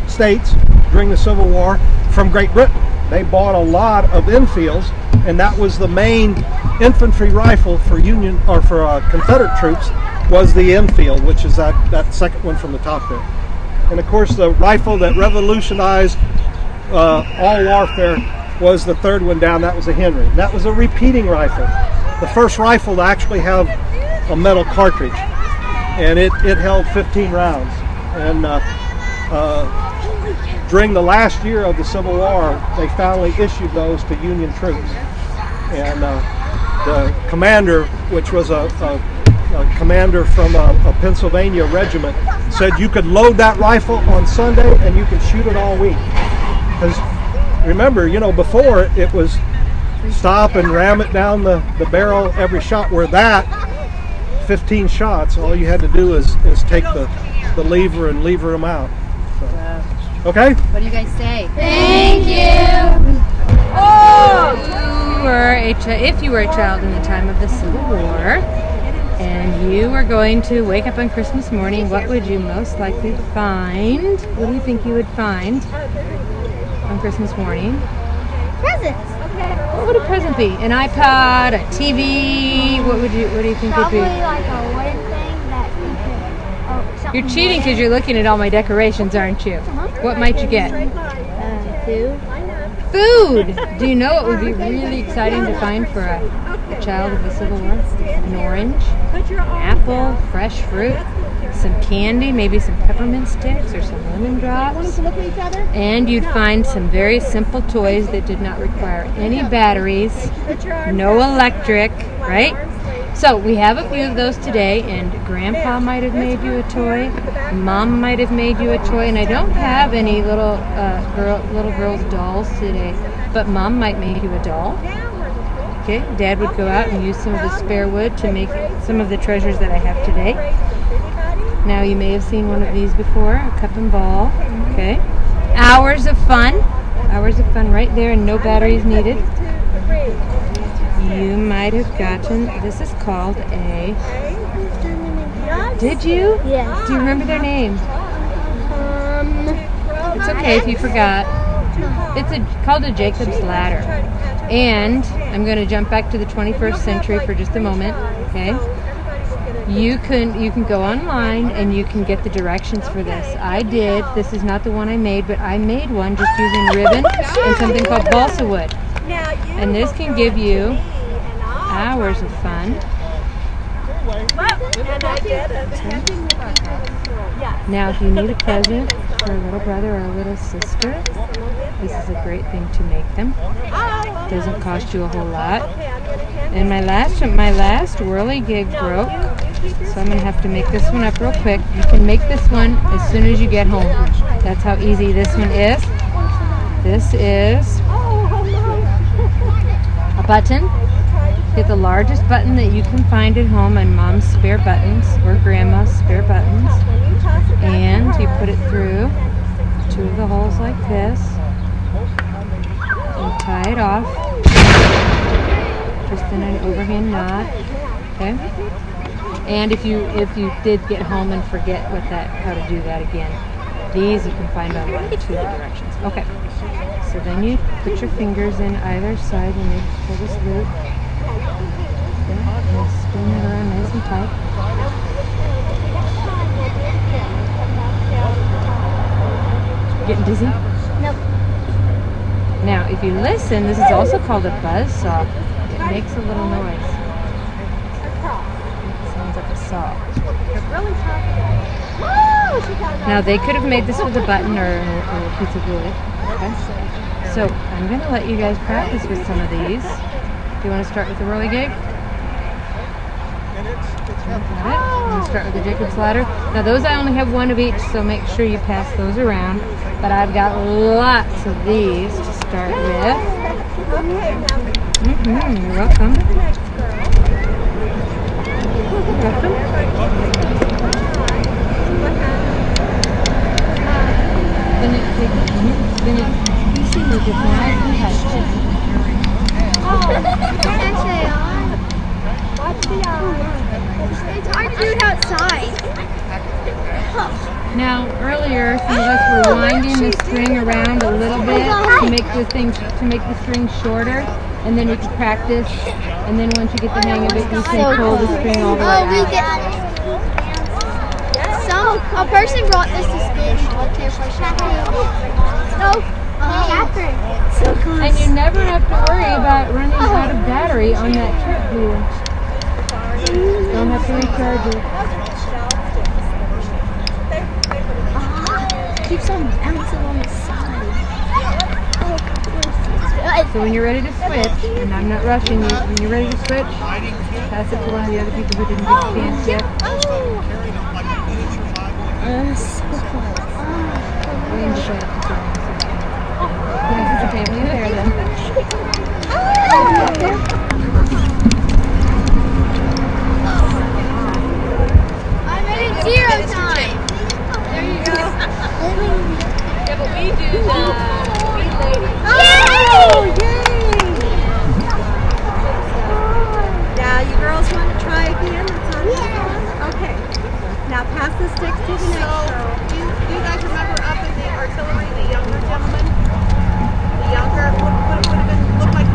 States during the Civil War from Great Britain. They bought a lot of Enfields, and that was the main infantry rifle for Union or for Confederate troops, was the Enfield, which is that second one from the top there. And of course the rifle that revolutionized all warfare was the third one down. That was a Henry. That was a repeating rifle, the first rifle to actually have a metal cartridge, and it held 15 rounds. And during the last year of the Civil War, they finally issued those to Union troops. And the commander, which was a commander from a Pennsylvania regiment, said you could load that rifle on Sunday and you could shoot it all week. Because remember, before it was stop and ram it down the barrel every shot, where that 15 shots, all you had to do is take the lever and lever them out. So, okay? What do you guys say? Thank you! If you were a child in the time of the Civil War, and you were going to wake up on Christmas morning, what would you most likely find? What do you think you would find on Christmas morning? Presents. What would a present be? An iPod, a TV? What do you think would be? Probably like a wooden thing that you could. You're cheating because you're looking at all my decorations, aren't you? What might you get? Food. Food! Do you know what would be really exciting to find for a child of the Civil War? An orange, an apple, fresh fruit. some candy, maybe some peppermint sticks or some lemon drops. And you'd find some very simple toys that did not require any batteries, no electric, right? So we have a few of those today, and Grandpa might have made you a toy, Mom might have made you a toy, and I don't have any little girls' dolls today, but Mom might make you a doll. Okay, Dad would go out and use some of the spare wood to make some of the treasures that I have today. Now you may have seen one of these before, a cup and ball. Okay, hours of fun right there, and no batteries needed. You might have gotten, this is called a, did you? Yes. Do you remember their name? It's okay if you forgot. It's called a Jacob's ladder. And I'm going to jump back to the 21st century for just a moment, okay? You can go online and you can get the directions for this. I did. This is not the one I made, but I made one just using ribbon and something called balsa wood. And this can give you hours of fun. Now, if you need a present for a little brother or a little sister, this is a great thing to make them. It doesn't cost you a whole lot. And my last whirly gig broke, so I'm going to have to make this one up real quick. You can make this one as soon as you get home. That's how easy this one is. This is a button. Get the largest button that you can find at home on Mom's spare buttons or Grandma's spare buttons, and you put it through two of the holes like this and tie it off just in an overhand knot. Okay, and if you did get home and forget how to do that again, these you can find online too, the directions. Okay, so then you put your fingers in either side and you pull this loop. And spin it around nice and tight. Getting dizzy? Nope. Now, if you listen, this is also called a buzzsaw. It makes a little noise. It sounds like a saw. Now, they could have made this with a button or a piece of wood. Okay? So, I'm going to let you guys practice with some of these. Do you want to start with the whirly gig? Got it. I'm going to start with the Jacob's ladder. Now those I only have one of each, so make sure you pass those around. But I've got lots of these to start with. You're welcome. You're welcome. Spin it easy with your knife and touch it. It's actually on. It's hard to do it outside. Now, earlier, some of us were winding the string around a little bit to make the string shorter, and then you can practice. And then once you get the hang of it, you can pull the string all the way out. A person brought this to school and walked here for Catherine. So close. And you never have to worry about running out of battery on that trip, do you? Don't have to recharge it. Keeps on bouncing on the side. So when you're ready to switch, and I'm not rushing you, when you're ready to switch, pass it to one of the other people who didn't get a chance yet. So close. It's okay, we're there then. I'm at 0 time. There you go. Yeah, but we do the lady. Yay! Now, you girls want to try again? It's on this one? Okay. Now, pass the sticks to the next girl. Do you guys remember up in the artillery, the younger gentleman? The younger would have been looked like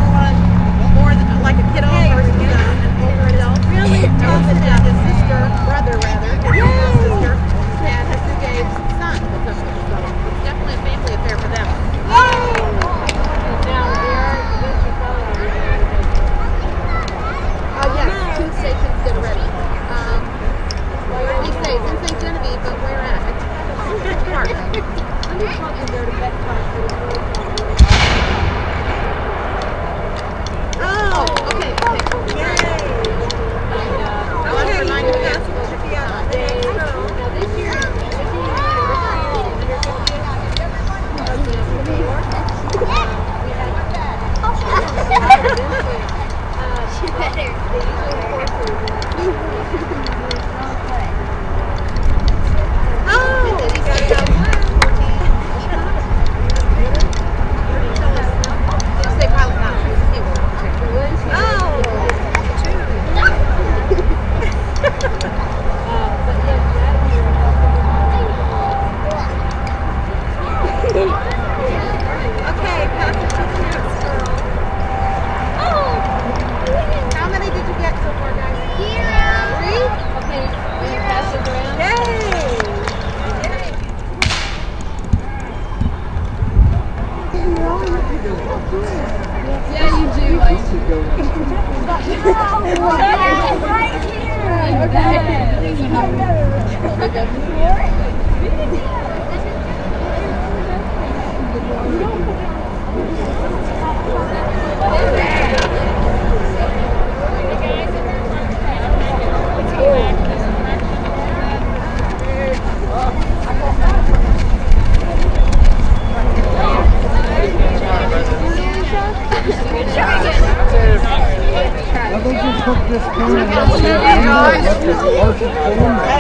more than like a kiddo versus an older adult. Really? His sister, brother rather, his sister, and his engaged son. So it's definitely a family affair for them. Yes, 2 stations get ready. What did he say? St. Agnes?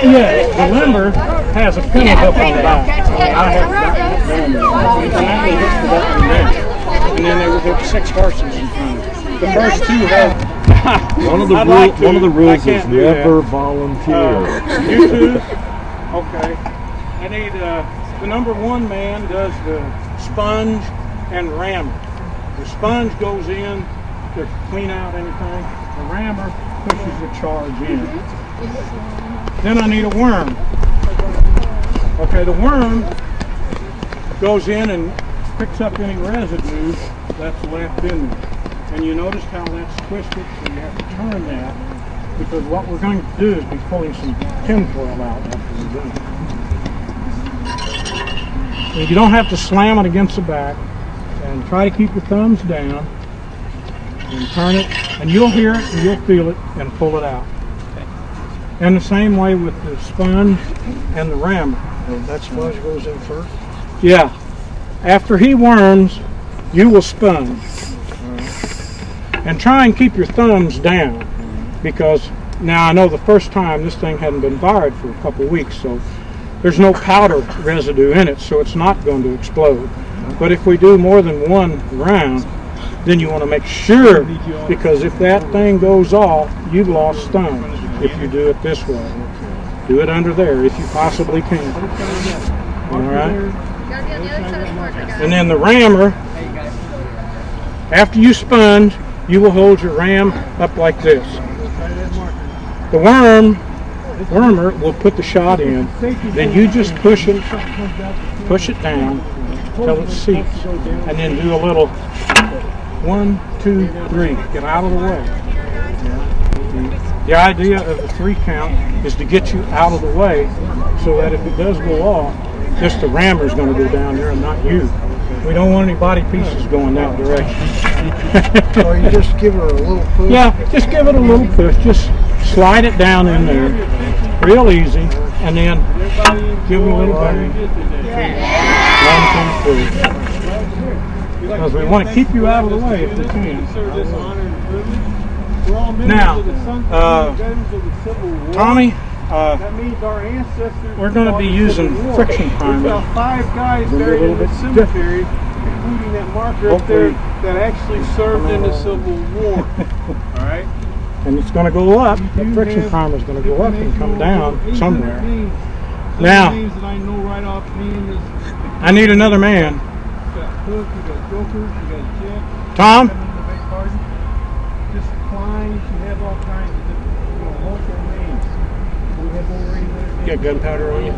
Yeah, the limber has a pin hook on the back. I have that. And then there were 6 horses in front. The first 2 have. One of the rules is never volunteer. You too? Okay. I need the number 1 man does the sponge and rammer. The sponge goes in to clean out anything. The rammer pushes the charge in. Then I need a worm. Okay, the worm goes in and picks up any residue that's left in there. And you notice how that's twisted, so you have to turn that, because what we're going to do is be pulling some tinfoil out after we're done. And you don't have to slam it against the back, and try to keep your thumbs down, and turn it, and you'll hear it, and you'll feel it, and pull it out. And the same way with the sponge and the rammer. That sponge goes in first? Yeah. After he worms, you will sponge. And try and keep your thumbs down, because now I know the first time this thing hadn't been fired for a couple weeks, so there's no powder residue in it, so it's not going to explode. But if we do more than 1 round, then you want to make sure, because if that thing goes off, you've lost thumbs if you do it this way. Do it under there if you possibly can. All right? And then the rammer, after you sponge, you will hold your ram up like this. The wormer will put the shot in, then you just push it down till it seats, and then do a little 1, 2, 3. Get out of the way. The idea of the 3 count is to get you out of the way, so that if it does go off, just the rammer is going to go down there and not you. We don't want any body pieces going that direction. Or you just give her a little push? Yeah, just give it a little push. Just slide it down in there, real easy, and then give it a little bang. 1, 2, 3. Because we want to keep you out of the way if we can. Now, Tommy, we're going to be using friction primer. We've got 5 guys buried in the cemetery, including that marker up there that actually served in the Civil War. All right? And it's going to go up. The friction primer is going to go up and come down somewhere. Now, I need another man. Tom? Just Klein, you have all kinds of different local names. You got gunpowder on you?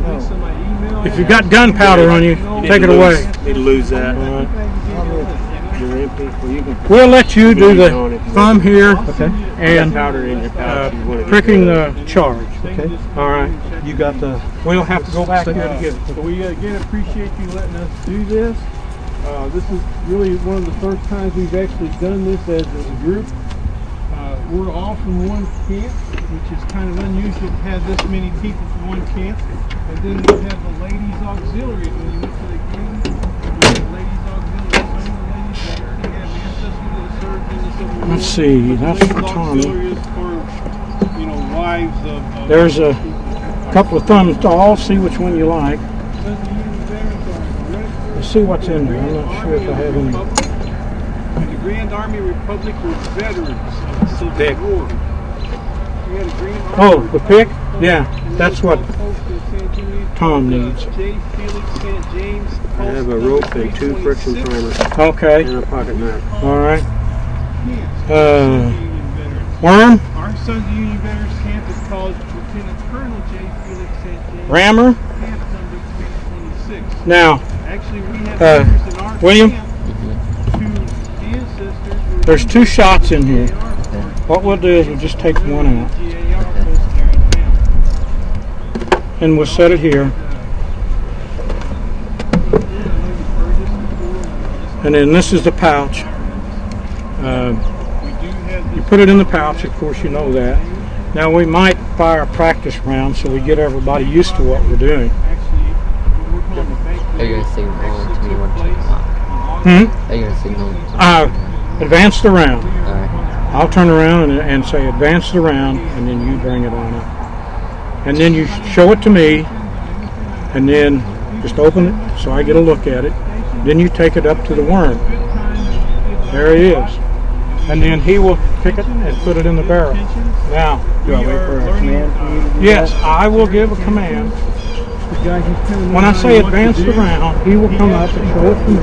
No. If you've got gunpowder on you, take it away. Need to lose that. You're empty. Well, you can We'll let you do the thumb here and powder in your pouch. pricking the charge. Okay. All right. You got the... We'll have to go back here to get it. So we again appreciate you letting us do this. This is really one of the first times we've actually done this as a group. We're all from one camp, which is kind of unusual to have this many people from one camp. And then we have the ladies auxiliary. When you look at the game, we have ladies auxiliary. Some of the ladies actually have ancestors that served in the Civil War. Let's see, that's for Tommy. For, you know, wives of There's a couple of thumbs to all. See which one you like. Let's see what's in there. I'm not sure if I have any. The Grand Army Republic were veterans of the Civil War. We had a Grand Army Oh, the pick? Yeah, that's what Tom needs. I have a rope and 2 friction primers. Okay. And a pocket knife. All right. Worm? Our Sons of Union Veterans Camp is called Lieutenant Colonel J. Felix St. James. Rammer? Camp number 326. Now, Actually, we have members in our William? camp whose ancestors were There's 2 shots in here. What we'll do is we'll just take one out. And we'll set it here. And then this is the pouch. You put it in the pouch, of course you know that. Now we might fire a practice round so we get everybody used to what we're doing. Are you going to signal to me when to come up? Hmm? Are you going to signal? Advance the round. Alright. I'll turn around and say advance the round, and then you bring it on up. And then you show it to me, and then just open it so I get a look at it. Then you take it up to the worm. There he is. And then he will pick it and put it in the barrel. Now, Do I wait for a command? yes, I will give a command. When I say advance the round, he will come up and show it to me.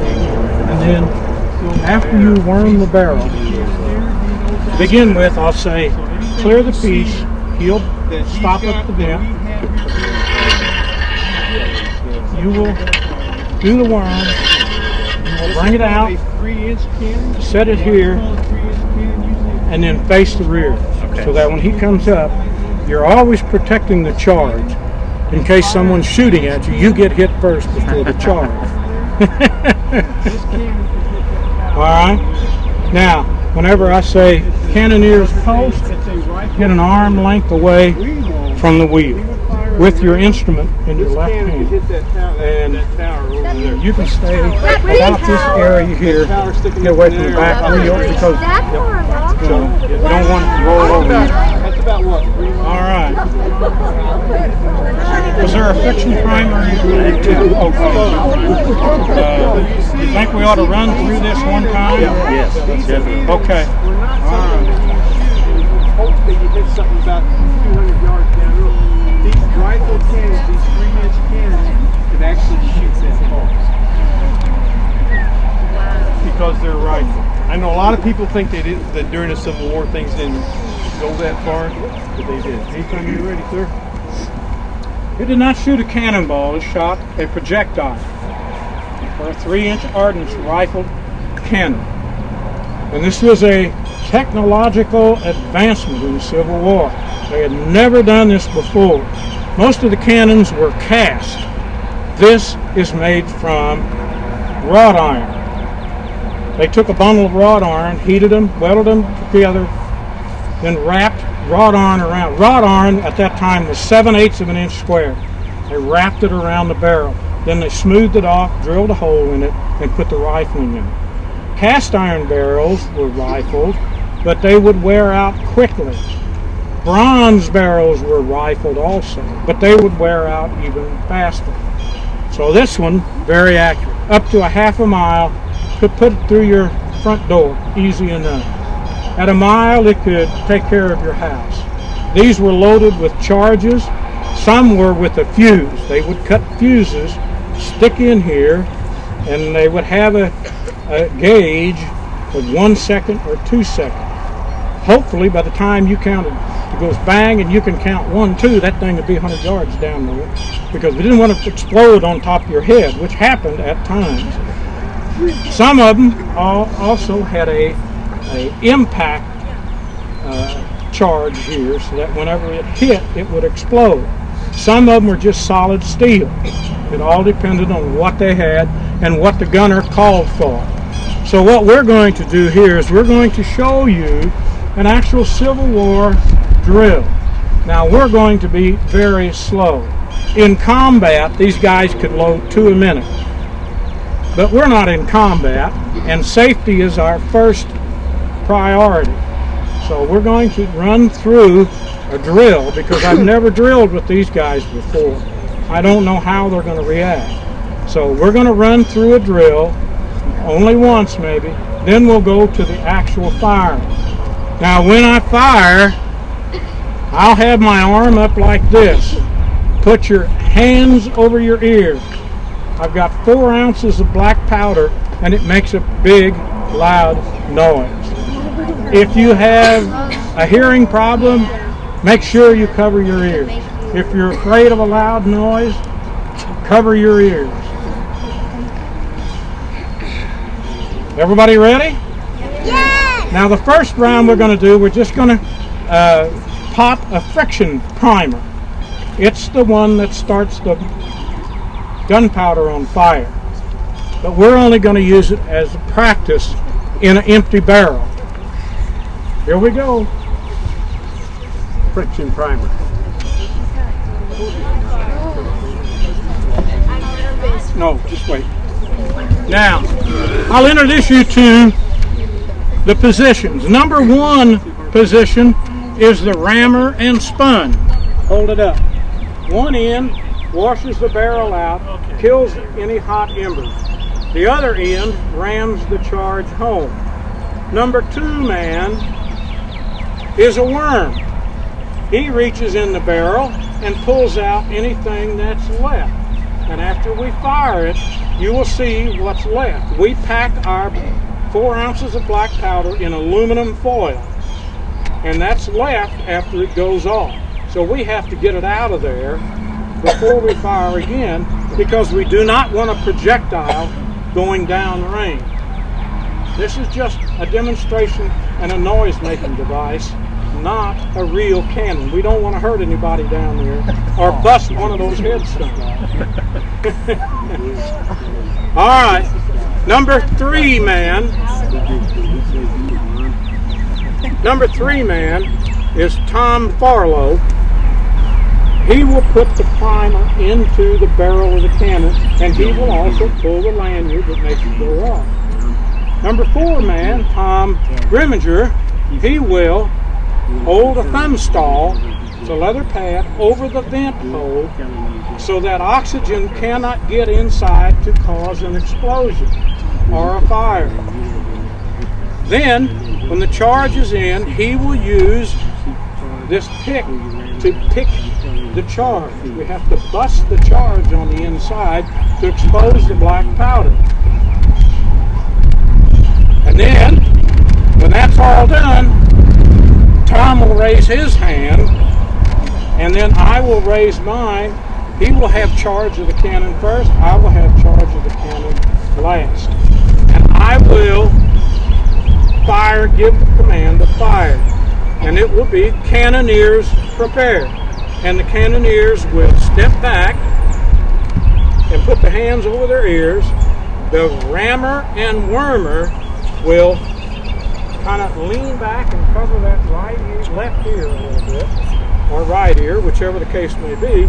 And then after you worm the barrel, to begin with, I'll say clear the piece. He'll stop at the vent. You will do the worm. You will bring it out, set it here, and then face the rear. So that when he comes up, you're always protecting the charge. In case someone's shooting at you, you get hit first before the charge. Alright? Now, whenever I say cannoneer's post, get an arm length away from the wheel with your instrument in your left hand. And you can stay about this area here, get away from the back wheel because you don't want it to roll over. That's about what? Alright. Was there a friction primer? You think we ought to run through this one time? Yes, definitely. Okay. Alright. Hope that you hit something about 200 yards down the road. These rifle cannons, these 3-inch cannons, could actually shoot that far. Because they're rifle. I know a lot of people think that during the Civil War things didn't go that far, but they did. Anytime you're ready, sir. It did not shoot a cannonball, it shot a projectile for a 3-inch ordnance rifle cannon. And this was a technological advancement in the Civil War. They had never done this before. Most of the cannons were cast. This is made from wrought iron. They took a bundle of wrought iron, heated them, welded them together, then wrapped wrought iron around. Wrought iron at that time was 7/8 of an inch square. They wrapped it around the barrel. Then they smoothed it off, drilled a hole in it, and put the rifling in it. Cast iron barrels were rifled, but they would wear out quickly. Bronze barrels were rifled also, but they would wear out even faster. So this one, very accurate. Up to a half a mile, could put it through your front door, easy enough. At a mile, it could take care of your house. These were loaded with charges. Some were with a fuse. They would cut fuses, stick in here, and they would have a gauge of 1 second or 2 seconds. Hopefully, by the time you counted, it goes bang, and you can count 1, 2, that thing would be 100 yards down there, because we didn't want it to explode on top of your head, which happened at times. Some of them also had a impact charge here, so that whenever it hit, it would explode. Some of them were just solid steel. It all depended on what they had and what the gunner called for. So what we're going to do here is we're going to show you an actual Civil War drill. Now we're going to be very slow. In combat, these guys could load 2 a minute. But we're not in combat, and safety is our first priority. So we're going to run through a drill because I've never drilled with these guys before. I don't know how they're going to react. So we're going to run through a drill, only once maybe, then we'll go to the actual firing. Now when I fire, I'll have my arm up like this. Put your hands over your ears. I've got 4 ounces of black powder and it makes a big, loud noise. If you have a hearing problem, make sure you cover your ears. If you're afraid of a loud noise, cover your ears. Everybody ready? Yes! Now the first round we're going to do, we're just going to pop a friction primer. It's the one that starts the gunpowder on fire. But we're only going to use it as a practice in an empty barrel. Here we go. Friction primer. No, just wait. Now, I'll introduce you to the positions. Number 1 position is the rammer and spun. Hold it up. One end washes the barrel out, kills any hot embers. The other end rams the charge home. Number 2 man is a worm. He reaches in the barrel and pulls out anything that's left. And after we fire it, you will see what's left. We pack our 4 ounces of black powder in aluminum foil, and that's left after it goes off. So we have to get it out of there before we fire again, because we do not want a projectile going downrange. This is just a demonstration and a noise-making device, not a real cannon. We don't want to hurt anybody down there or bust one of those headstones. All right, number 3 man. Number 3 man is Tom Farlow. He will put the primer into the barrel of the cannon, and he will also pull the lanyard that makes it go off. Number 4 man, Tom Grimminger, he will hold a thumb stall, it's a leather pad, over the vent hole so that oxygen cannot get inside to cause an explosion or a fire. Then, when the charge is in, he will use this pick to pick the charge. We have to bust the charge on the inside to expose the black powder. And then, when that's all done, Tom will raise his hand, and then I will raise mine. He will have charge of the cannon first. I will have charge of the cannon last. And I will fire, give the command to fire. And it will be cannoneers prepare. And the cannoneers will step back and put the hands over their ears. The rammer and wormer will kind of lean back and cover that right ear, left ear a little bit, or right ear, whichever the case may be,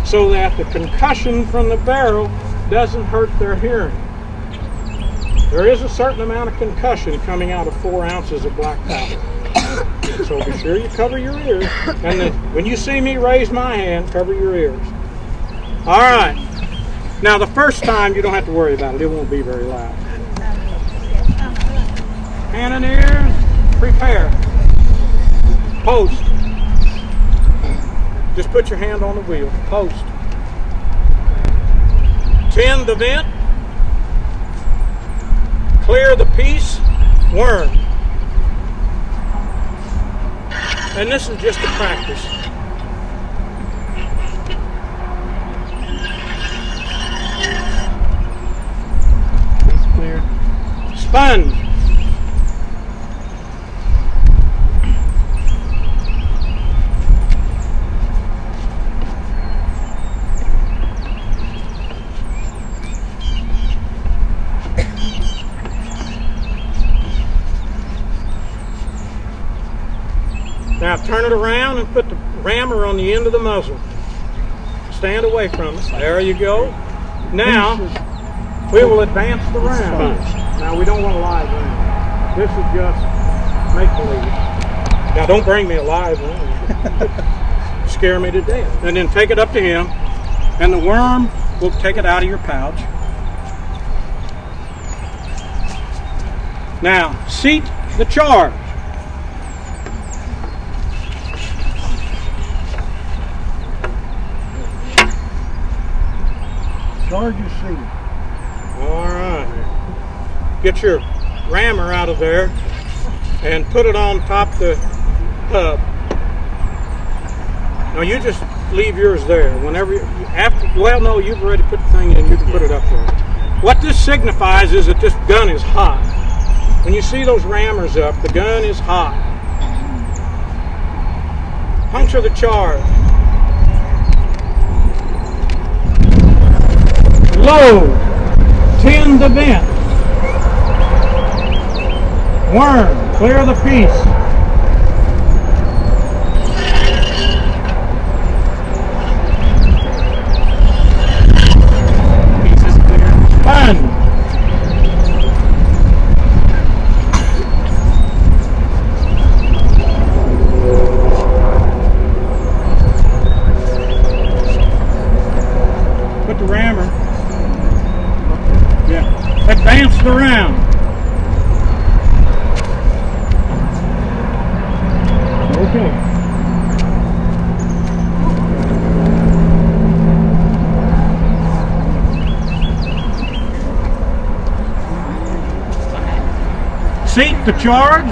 so that the concussion from the barrel doesn't hurt their hearing. There is a certain amount of concussion coming out of 4 ounces of black powder. So be sure you cover your ears. And then when you see me raise my hand, cover your ears. All right. Now the first time you don't have to worry about it. It won't be very loud. Cannoneers, prepare. Post. Just put your hand on the wheel. Post. Tend the vent. Clear the piece. Worm. And this is just a practice. It's clear. Spun. Now turn it around and put the rammer on the end of the muzzle. Stand away from it. There you go. Now we will advance the round. Now we don't want to lie round. This is just make-believe. Now don't bring me alive. Scare me to death. And then take it up to him, and the worm will take it out of your pouch. Now, seat the charge. Charge is seated. All right. Get your rammer out of there and put it on top the hub. Now you just leave yours there. Whenever you, well, no, you've already put the thing in. You can put it up there. What this signifies is that this gun is hot. When you see those rammers up, the gun is hot. Puncture the charge. Load. Tin the vent. Worm. Clear the piece. Spun. Put the rammer. Yeah. Advance the round. Okay. Seat the charge.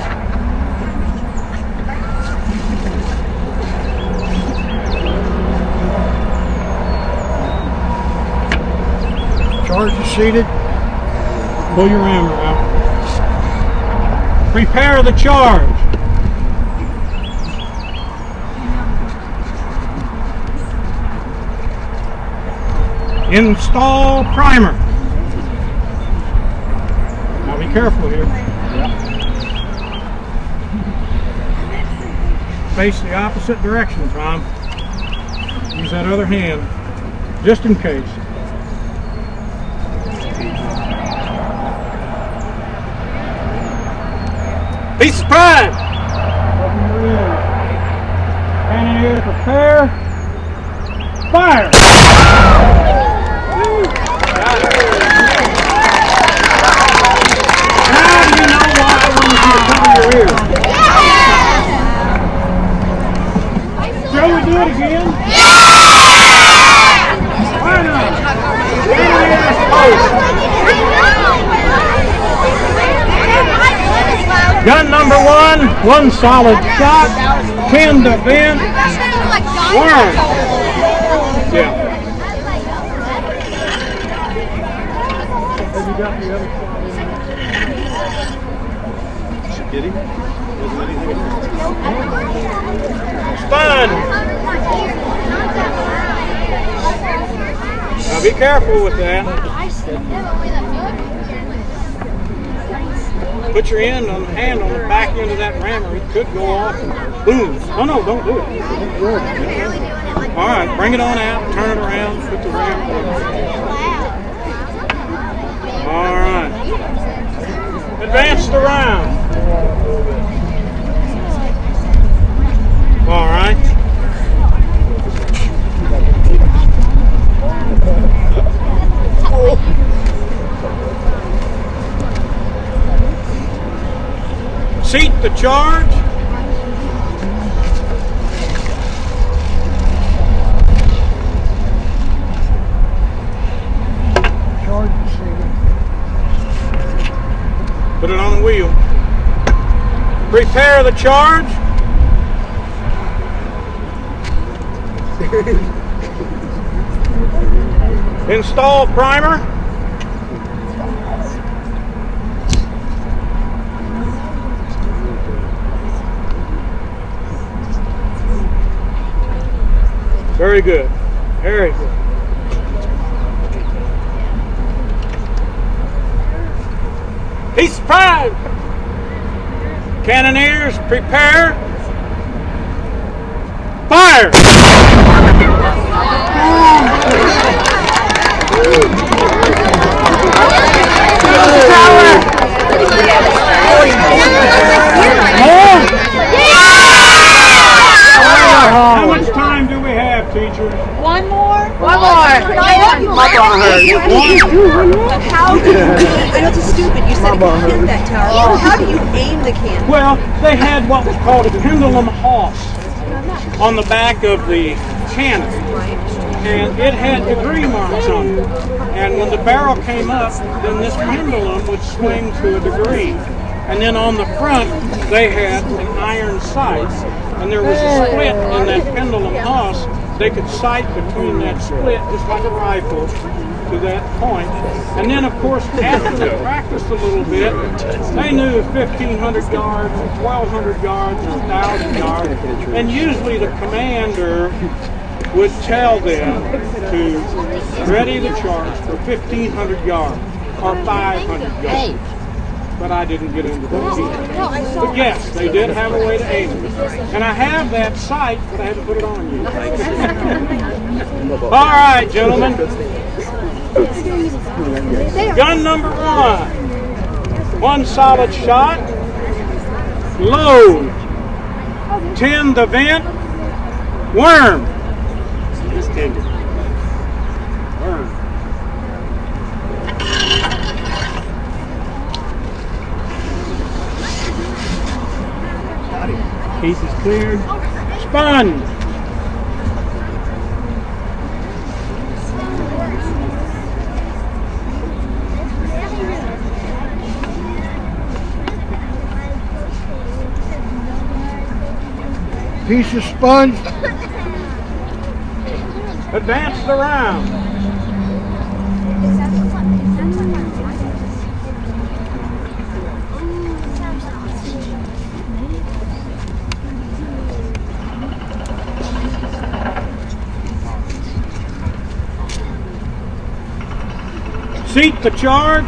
Charge is seated. Pull your rammer out. Prepare the charge. Install primer. Now be careful here. Face the opposite direction, Tom. Use that other hand, just in case. Piece of prime! And here, prepare. Fire! Now do you know why I wanted you to cover your ears? Shall we do it again? Why not? Gun number one solid shot, 10 to vent, worm. Yeah. Have you got the other shot in there? Should get him. Wasn't anything Spun. Now be careful with that. Put your hand on the back end of that rammer. It could go off and boom. Oh no, don't do it. All right, bring it on out. Turn it around. Put the rammer on. All right. Advance the round. All right. Seat the charge. Charge is seated. Put it on the wheel. Prepare the charge. Install primer. Very good. Very good. Piece of prime. Cannoneers, prepare. Fire! Power! You said it could hit that tower. Well, how do you aim the cannon? Well, they had what was called a pendulum hoss on the back of the cannon, and it had degree marks on it. And when the barrel came up, then this pendulum would swing to a degree. And then on the front, they had an iron sight, and there was a split in that pendulum hoss. They could sight between that split, just like a rifle, to that point. And then, of course, after they practiced a little bit, they knew 1,500 yards, 1,200 yards, or 1,000 yards. And usually the commander would tell them to ready the charge for 1,500 yards or 500 yards. But I didn't get into that either. But yes, they did have a way to aim it. And I have that sight, but I had to put it on you. All right, gentlemen. Gun number 1. 1 solid shot. Load. 10 the vent. Worm. Just tended. Worm. Case is cleared. Spun. Piece of sponge. Advance the round. Seat the charge.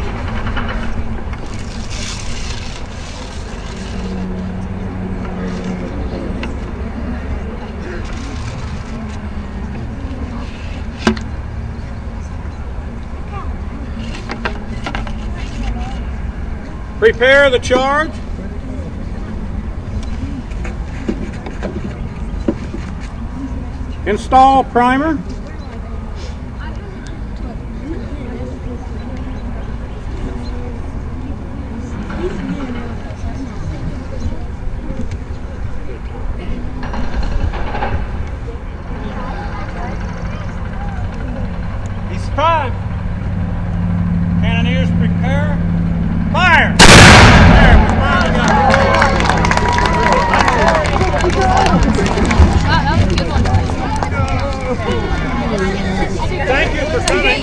Prepare the charge. Install primer. It's time. Cannoneers prepare. Fire! There, we finally got Thank you for coming.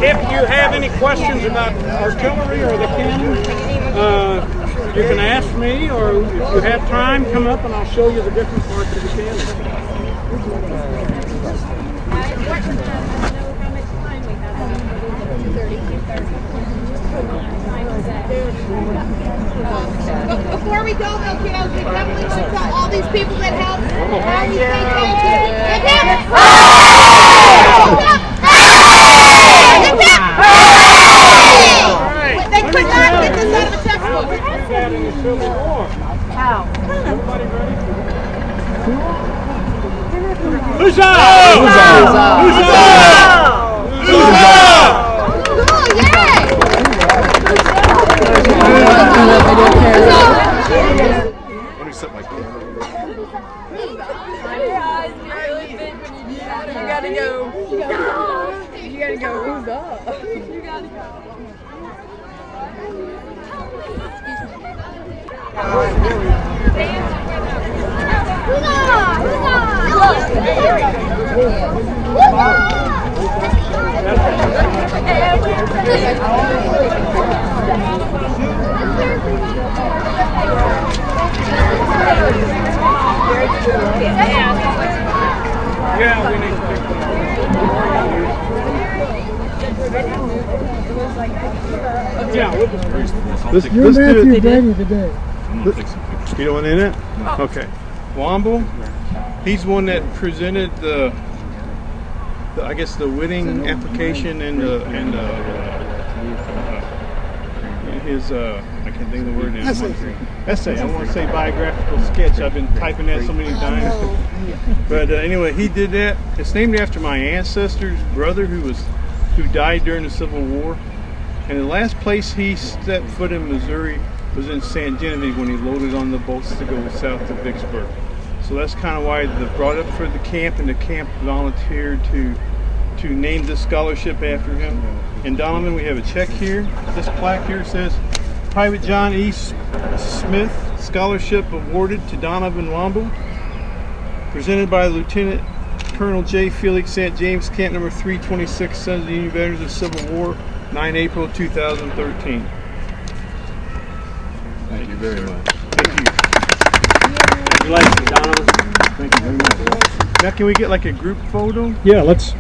If you have any questions about artillery or the cannon, you can ask me, or if you have time, come up and I'll show you the different parts of the cannon. Before we go, though, kiddos, we definitely want to tell all these people that helped. How we say They could not get this out of the textbook. How? Everybody ready? Huzzah! Huzzah! Huzzah! Huzzah! Cool, yay! Let me set my camera. You gotta go. You gotta go. Who's up? You gotta go. Yeah, we need to pick them Yeah, we'll just You're Matthew Brady today. You don't want in it? Okay. Womble, he's one that presented the I guess the winning application and his I can't think of the word now. Essay. I want to say biographical sketch. I've been typing that so many times. But anyway, he did that. It's named after my ancestor's brother who died during the Civil War. And the last place he stepped foot in Missouri was in St. Genevieve when he loaded on the boats to go south to Vicksburg. So that's kind of why they brought up for the camp, and the camp volunteered to name this scholarship after him. And Donovan, we have a check here. This plaque here says, Private John E. Smith Scholarship awarded to Donovan Womble, presented by Lieutenant Colonel J. Felix St. James, Camp Number 326, Sons of the Union Veterans of the Civil War, 9 April 2013. Thank you very much. Thank you. Congratulations, Donovan. Thank you very much. Now can we get like a group photo? Yeah, let's.